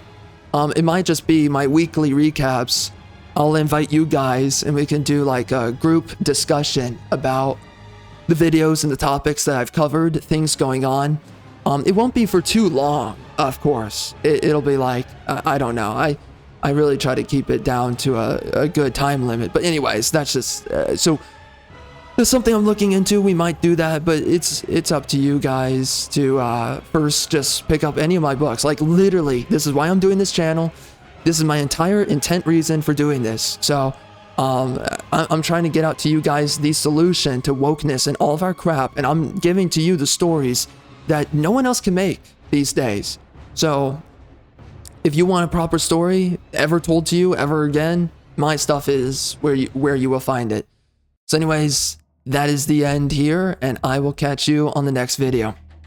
It might just be my weekly recaps. I'll invite you guys and we can do like a group discussion about the videos and the topics that I've covered, things going on. It won't be for too long, of course. It'll be like, I don't know. I really try to keep it down to a good time limit. But anyways, that's just, so that's something I'm looking into. We might do that, but it's up to you guys to first just pick up any of my books. Like literally, this is why I'm doing this channel. This is my entire intent reason for doing this. So I'm trying to get out to you guys the solution to wokeness and all of our crap, and I'm giving to you the stories that no one else can make these days. So if you want a proper story ever told to you ever again, my stuff is where you will find it. So anyways, that is the end here, and I will catch you on the next video.